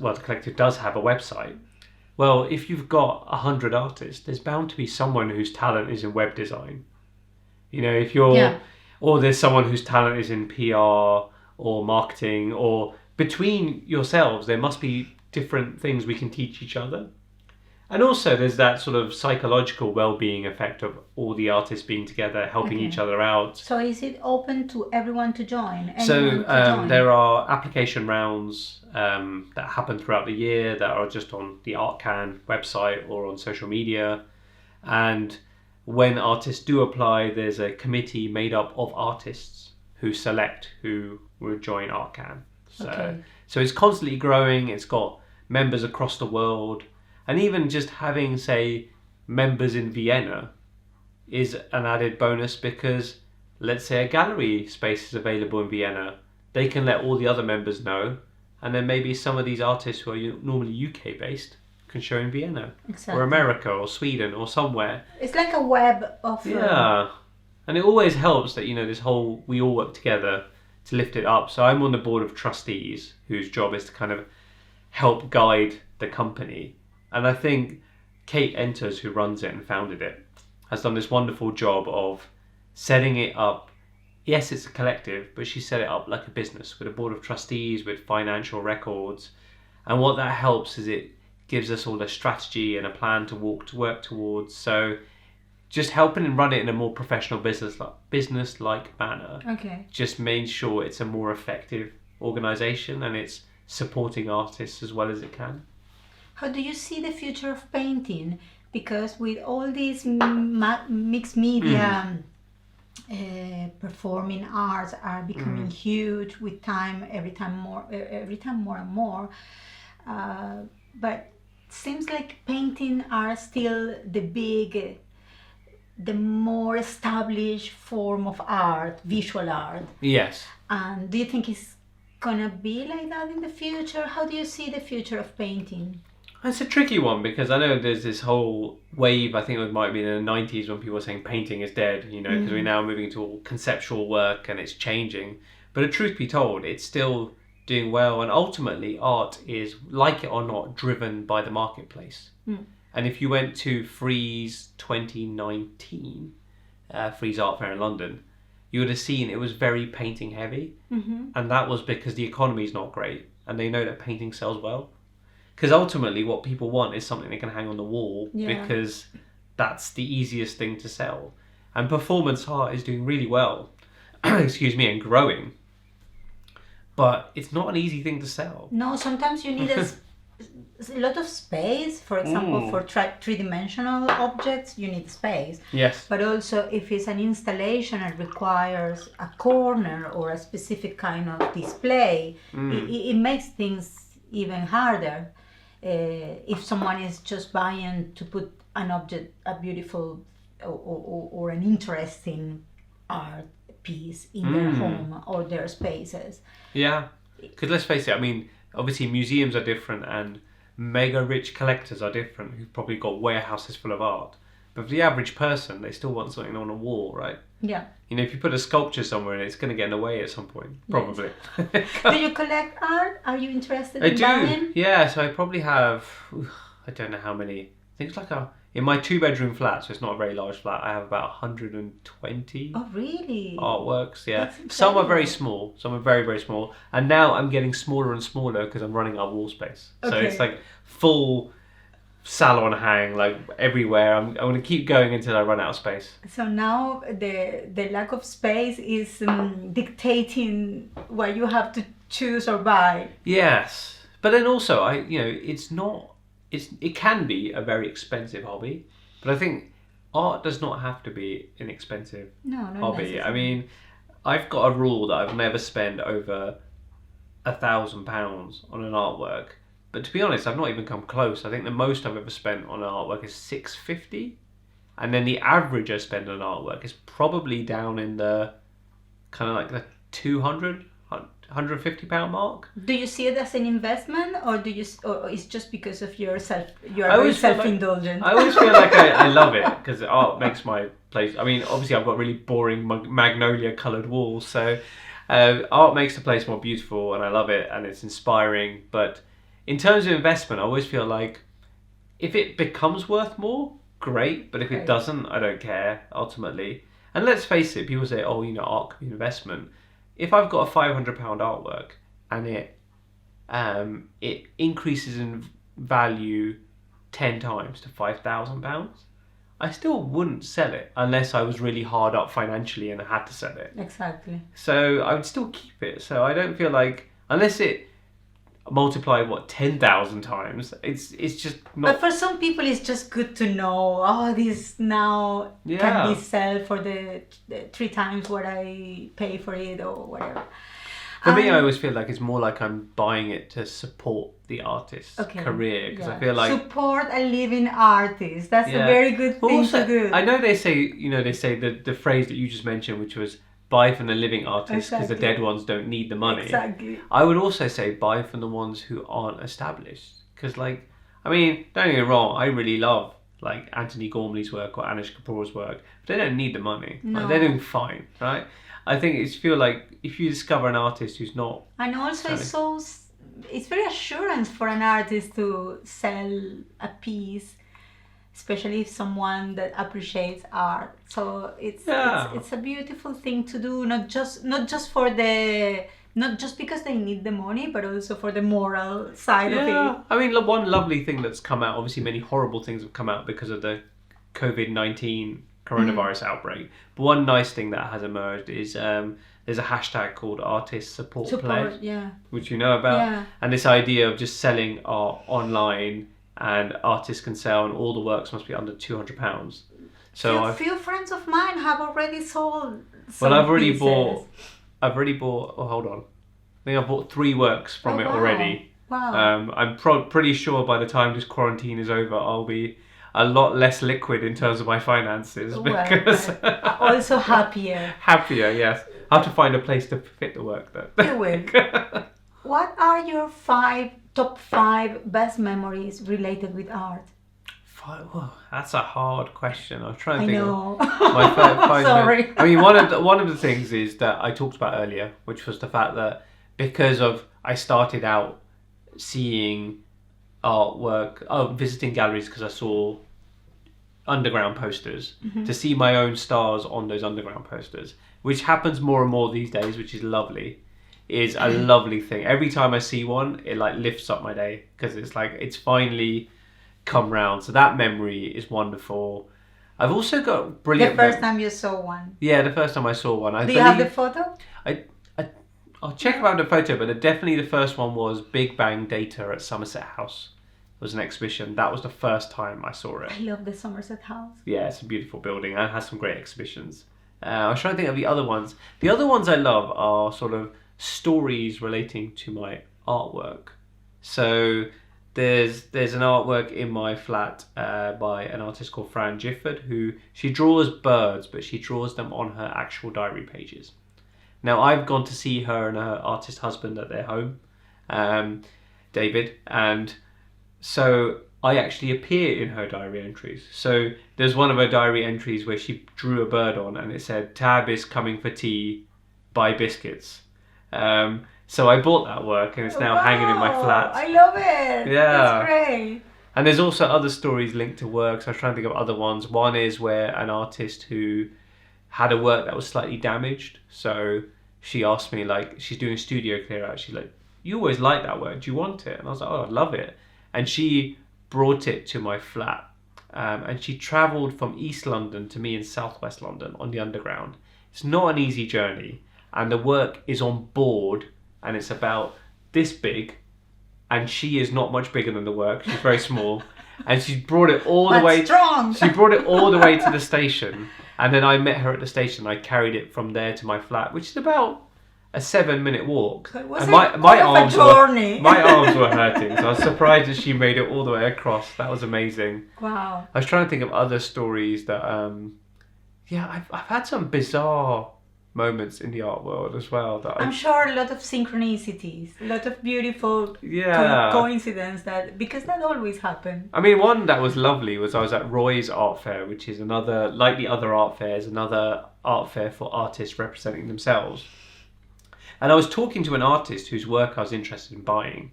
have a website. Well, if you've got 100 artists, there's bound to be someone whose talent is in web design. Or there's someone whose talent is in PR or marketing, or between yourselves, there must be different things we can teach each other. And also there's that sort of psychological well-being effect of all the artists being together, helping each other out. So is it open to everyone to join? There are application rounds that happen throughout the year that are just on the Art Can website or on social media. And when artists do apply, there's a committee made up of artists who select who will join Art Can. So it's constantly growing. It's got members across the world. And even just having, say, members in Vienna is an added bonus because, let's say, a gallery space is available in Vienna. They can let all the other members know. And then maybe some of these artists who are normally UK-based can show in Vienna. Exactly. Or America or Sweden or somewhere. It's like a web of... Yeah. And it always helps that, we all work together to lift it up. So I'm on the board of trustees whose job is to kind of help guide the company. And I think Kate Enters, who runs it and founded it, has done this wonderful job of setting it up. Yes, it's a collective, but she set it up like a business with a board of trustees, with financial records. And what that helps is it gives us all a strategy and a plan to work towards. So just helping and run it in a more professional business-like manner. Okay. Just made sure it's a more effective organisation and it's supporting artists as well as it can. How do you see the future of painting? Because with all these mixed media, performing arts are becoming huge with time, every time more and more. But seems like painting are still the more established form of art, visual art. Yes. And do you think it's gonna be like that in the future? How do you see the future of painting? It's a tricky one because I know there's this whole wave, I think it might be in the 90s when people were saying painting is dead, because we're now moving to all conceptual work and it's changing. But truth be told, it's still doing well, and ultimately art is, like it or not, driven by the marketplace. And if you went to Frieze 2019, Frieze Art Fair in London, you would have seen it was very painting heavy. And that was because the economy is not great and they know that painting sells well. Because ultimately what people want is something they can hang on the wall because that's the easiest thing to sell. And performance art is doing really well, excuse me, and growing. But it's not an easy thing to sell. No, sometimes you need a lot of space. For example, for three-dimensional objects, you need space. Yes. But also if it's an installation and requires a corner or a specific kind of display, it makes things even harder. If someone is just buying to put an object, a beautiful or an interesting art piece in their home or their spaces. Yeah, because let's face it, I mean, obviously museums are different and mega rich collectors are different who've probably got warehouses full of art. But for the average person, they still want something on a wall, right? Yeah. If you put a sculpture somewhere, it's going to get in the way at some point, probably. Yes. Do you collect art? Are you interested in buying? I do. Yeah, so I probably have, I don't know how many. I think it's like in my 2-bedroom flat, so it's not a very large flat, I have about 120 Oh, really? artworks, yeah. That's Some are very incredible. small, some are very, very small. And now I'm getting smaller and smaller because I'm running out of wall space. So Okay. it's like full salon hang, like everywhere. I'm going to keep going until I run out of space. So now the lack of space is dictating what you have to choose or buy. Yes. But then also, it can be a very expensive hobby, but I think art does not have to be an expensive No, not hobby. necessarily. I mean, I've got a rule that I've never spent over £1,000 on an artwork. But to be honest, I've not even come close. I think the most I've ever spent on an artwork is $650, and then the average I spend on an artwork is probably down in the kind of like the £200-150 mark. Do you see it as an investment, or or it's just because of you are I very always feel like- self-indulgent? I always feel like I love it because art makes my place. I mean, obviously I've got really boring magnolia coloured walls, so art makes the place more beautiful, and I love it, and it's inspiring. But in terms of investment, I always feel like if it becomes worth more, great. But if it Right. doesn't, I don't care ultimately. And let's face it, people say, "Oh, art could be an investment." If I've got a £500 artwork and it increases in value 10 times to £5,000, I still wouldn't sell it unless I was really hard up financially and I had to sell it. Exactly. So I would still keep it. So I don't feel like, unless it multiplied 10,000 times, it's just But not. for some people, it's just good to know. Oh, this now Yeah. can be sold for the 3 times what I pay for it or whatever. For me, I always feel like it's more like I'm buying it to support the artist's Okay, career, because yeah. I feel like support a living artist. That's Yeah. a very good But thing also, to do. I know they say the phrase that you just mentioned, which was buy from the living artists because the Exactly. dead ones don't need the money. Exactly. I would also say buy from the ones who aren't established, because don't get me wrong, I really love like Anthony Gormley's work or Anish Kapoor's work, but they don't need the money. No. Like, they're doing fine, right? I think it's feel like if you discover an artist who's not, And also, it's very assurance for an artist to sell a piece especially if someone that appreciates art. So it's a beautiful thing to do, not just for the not just because they need the money, but also for the moral side of it. I mean, one lovely thing that's come out, obviously many horrible things have come out because of the COVID-19 coronavirus outbreak. But one nice thing that has emerged is there's a hashtag called Artist Support Play, yeah. which you know about. Yeah. And this idea of just selling art online and artists can sell and all the works must be under £200. So a few friends of mine have already sold some I've already pieces. bought, oh, hold on. I think I've bought 3 works from it wow. already. Wow. I'm pretty sure by the time this quarantine is over, I'll be a lot less liquid in terms of my finances because also happier. Happier, yes. I have to find a place to fit the work though. You will. What are your top 5 best memories related with art? That's a hard question. I'm trying to I think know. of my five. Sorry. I mean, one of the things is that I talked about earlier, which was the fact that because of I started out seeing artwork, visiting galleries because I saw underground posters, to see my own stars on those underground posters, which happens more and more these days, which is lovely. Is a lovely thing. Every time I see one, it like lifts up my day because it's like it's finally come round. So that memory is wonderful. I've also got brilliant. The first time you saw one. Yeah, the first time I saw one. Do you have the photo? I'll check about the photo, but definitely the first one was Big Bang Data at Somerset House. It was an exhibition. That was the first time I saw it. I love the Somerset House. Yeah, it's a beautiful building and it has some great exhibitions. I was trying to think of the other ones. The other ones I love are sort of stories relating to my artwork. So there's an artwork in my flat by an artist called Fran Gifford, who she draws birds, but she draws them on her actual diary pages. Now I've gone to see her and her artist husband at their home, David, and so I actually appear in her diary entries. So there's one of her diary entries where she drew a bird on and it said, "Tab is coming for tea, buy biscuits." So I bought that work and it's now hanging in my flat. I love it. Yeah. That's great. And there's also other stories linked to works. I was trying to think of other ones. One is where an artist who had a work that was slightly damaged. So she asked me, like, she's doing a studio clear out. She's like, "You always like that work. Do you want it?" And I was like, "Oh, I love it." And she brought it to my flat. And she travelled from East London to me in Southwest London on the Underground. It's not an easy journey. And the work is on board and it's about this big. And she is not much bigger than the work. She's very small. And she brought it all the way. Strong. She brought it all the way to the station. And then I met her at the station. I carried it from there to my flat, which is about a 7-minute walk. So it was and my arms my arms were hurting. So I was surprised that she made it all the way across. That was amazing. Wow. I was trying to think of other stories that, I've had some bizarre moments in the art world as well. That I'm sure a lot of synchronicities, a lot of beautiful coincidence because that always happens. I mean, one that was lovely was I was at Roy's Art Fair, which is another, like the other art fairs, another art fair for artists representing themselves. And I was talking to an artist whose work I was interested in buying.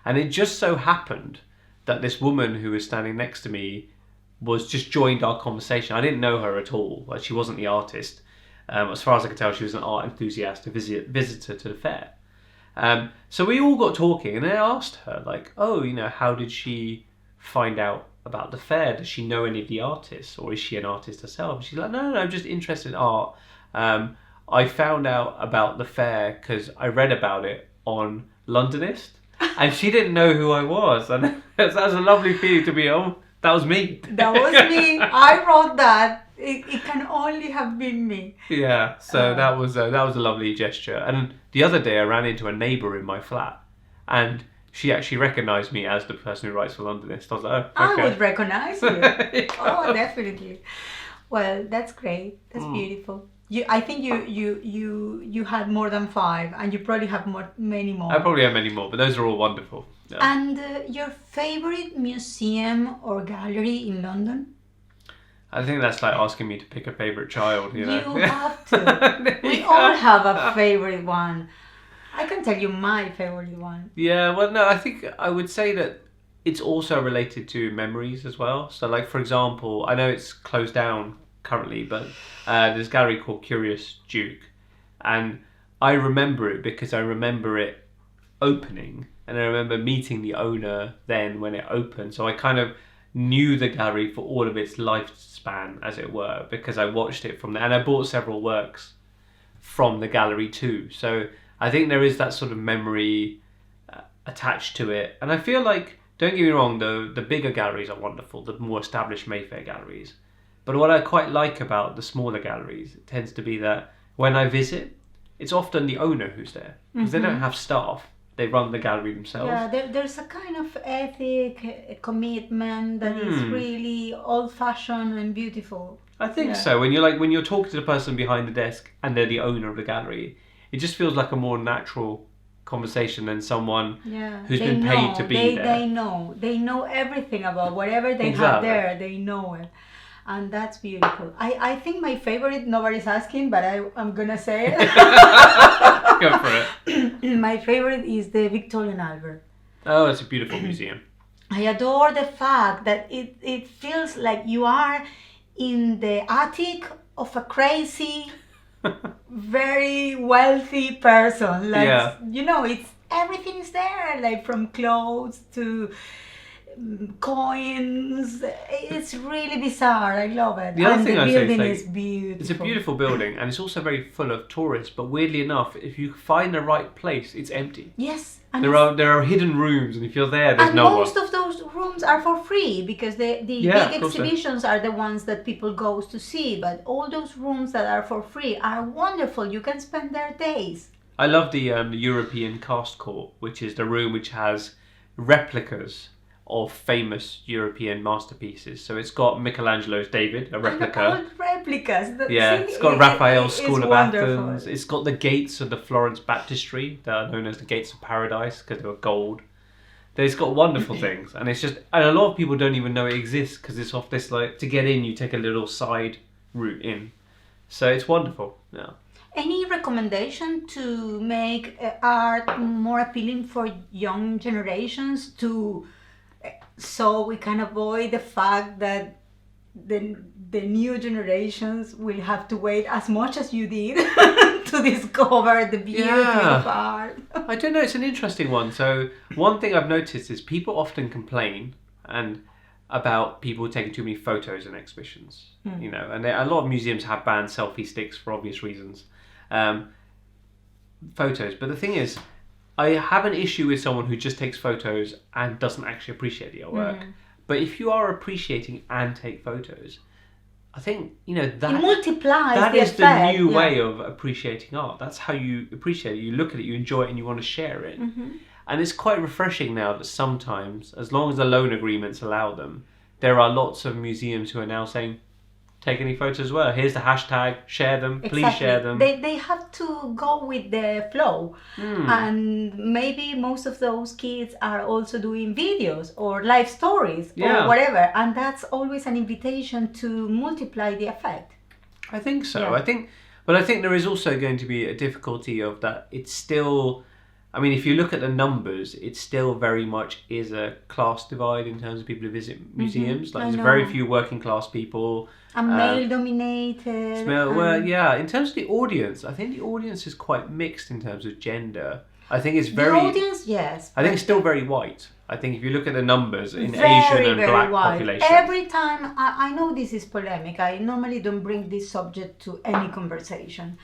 And it just so happened that this woman who was standing next to me was just joined our conversation. I didn't know her at all. Like, she wasn't the artist. As far as I could tell, she was an art enthusiast, a visitor to the fair. So we all got talking, and I asked her, like, "Oh, how did she find out about the fair? Does she know any of the artists, or is she an artist herself?" And she's like, No, I'm just interested in art. I found out about the fair because I read about it on Londonist, and she didn't know who I was, and that was a lovely feeling to be. Oh, that was me. That was me. I wrote that. It can only have been me. Yeah, so that was a lovely gesture. And the other day I ran into a neighbour in my flat and she actually recognised me as the person who writes for Londonist. I was like, oh, okay. I would recognise you. Yeah. Oh, definitely. Well, that's great. That's beautiful. I think you had more than 5 and you probably have many more. I probably have many more, but those are all wonderful. Yeah. And your favourite museum or gallery in London? I think that's like asking me to pick a favourite child, You have to. We all have a favourite one. I can tell you my favourite one. Yeah, well, no, I think I would say that it's also related to memories as well. So, like, for example, I know it's closed down currently, but there's a gallery called Curious Duke, and I remember it because I remember it opening, and I remember meeting the owner then when it opened. So I kind of knew the gallery for all of its lifespan, as it were, because I watched it from there, and I bought several works from the gallery too. So I think there is that sort of memory attached to it, and I feel like, don't get me wrong, the bigger galleries are wonderful, the more established Mayfair galleries. But what I quite like about the smaller galleries, it tends to be that when I visit, it's often the owner who's there, because they don't have staff. They run the gallery themselves. Yeah, there's a kind of ethic, commitment that is really old-fashioned and beautiful. I think so. When you're talking to the person behind the desk and they're the owner of the gallery, it just feels like a more natural conversation than someone who's been paid to be there. They know everything about whatever they have there. They know it. And that's beautiful. I think my favorite, nobody's asking, but I'm gonna say it. Go for it. My favorite is the Victorian Albert. Oh, it's a beautiful museum. I adore the fact that it feels like you are in the attic of a crazy, very wealthy person. Like, it's everything is there, like from clothes to coins. It's really bizarre. I love it. The other thing I say is beautiful. It's a beautiful building, and it's also very full of tourists. But weirdly enough, if you find the right place, it's empty. Yes. There are hidden rooms, and if you're there, there's no one. And most of those rooms are for free, because the big exhibitions are the ones that people go to see. But all those rooms that are for free are wonderful. You can spend there days. I love the European Cast Court, which is the room which has replicas of famous European masterpieces. So it's got Michelangelo's David, a replica. Old replicas. It's got Raphael's School of Athens. It's got the gates of the Florence Baptistry that are known as the Gates of Paradise because they were gold. It's got wonderful things, and and a lot of people don't even know it exists because it's off this, like, to get in you take a little side route in. So it's wonderful. Yeah. Any recommendation to make art more appealing for young generations, so we can avoid the fact that the new generations will have to wait as much as you did to discover the beauty of art? I don't know, it's an interesting one. So one thing I've noticed is people often complain about people taking too many photos in exhibitions, and a lot of museums have banned selfie sticks for obvious reasons. Photos, but the thing is, I have an issue with someone who just takes photos and doesn't actually appreciate the artwork. But if you are appreciating and take photos, I think, that it multiplies that the is effect. the new way of appreciating art. That's how you appreciate it. You look at it, you enjoy it, and you want to share it. And it's quite refreshing now that sometimes, as long as the loan agreements allow them, there are lots of museums who are now saying, take any photos as well. Here's the hashtag, share them, please share them. They have to go with the flow. And maybe most of those kids are also doing videos or live stories or whatever. And that's always an invitation to multiply the effect. I think so. Yeah. But I think there is also going to be a difficulty of that. It's still, if you look at the numbers, it still very much is a class divide in terms of people who visit museums. Like, there's very few working class people. And male-dominated. In terms of the audience, I think the audience is quite mixed in terms of gender. I think it's very... The audience, yes. I think it's still very white. I think if you look at the numbers in Asian and black population... Every time, I know this is polemic, I normally don't bring this subject to any conversation.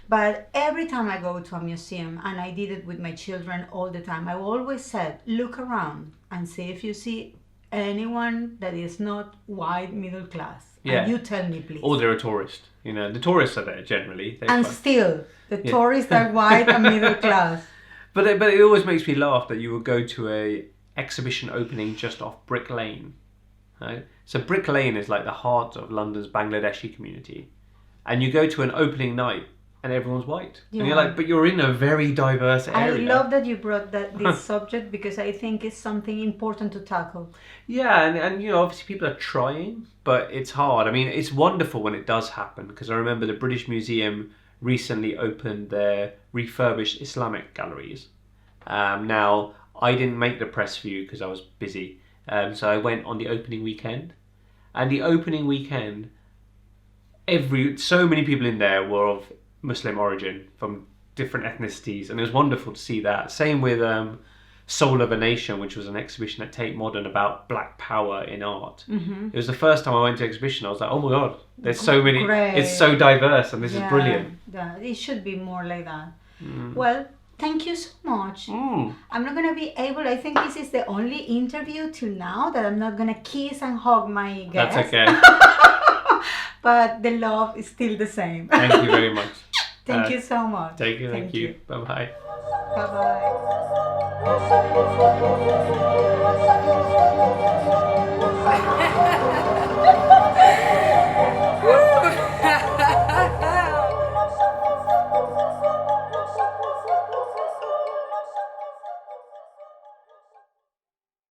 But every time I go to a museum, and I did it with my children all the time, I always said, look around and see if you see anyone that is not white middle class. Yeah. And you tell me, please. Or they're a tourist. The tourists are there generally. Still, the tourists are white and middle class. But it always makes me laugh that you would go to a exhibition opening just off Brick Lane. Right? So Brick Lane is like the heart of London's Bangladeshi community. And you go to an opening night and everyone's white. Yeah. And you're like, but you're in a very diverse area. I love that you brought this subject because I think it's something important to tackle. Yeah, and obviously people are trying, but it's hard. It's wonderful when it does happen, because I remember the British Museum recently opened their refurbished Islamic galleries. Now, I didn't make the press view because I was busy, So I went on the opening weekend, and the opening weekend, so many people in there were of Muslim origin from different ethnicities, and it was wonderful to see that. Same with Soul of a Nation, which was an exhibition at Tate Modern about Black power in art. It was the first time I went to an exhibition. I was like, oh my god, there's so many. Great. It's so diverse, and this is brilliant. Yeah, it should be more like that. Well, thank you so much. I'm not gonna be able. I think this is the only interview till now that I'm not gonna kiss and hug my guest. That's okay. But the love is still the same. Thank you very much. Thank you so much. Thank you. Bye bye. Bye bye.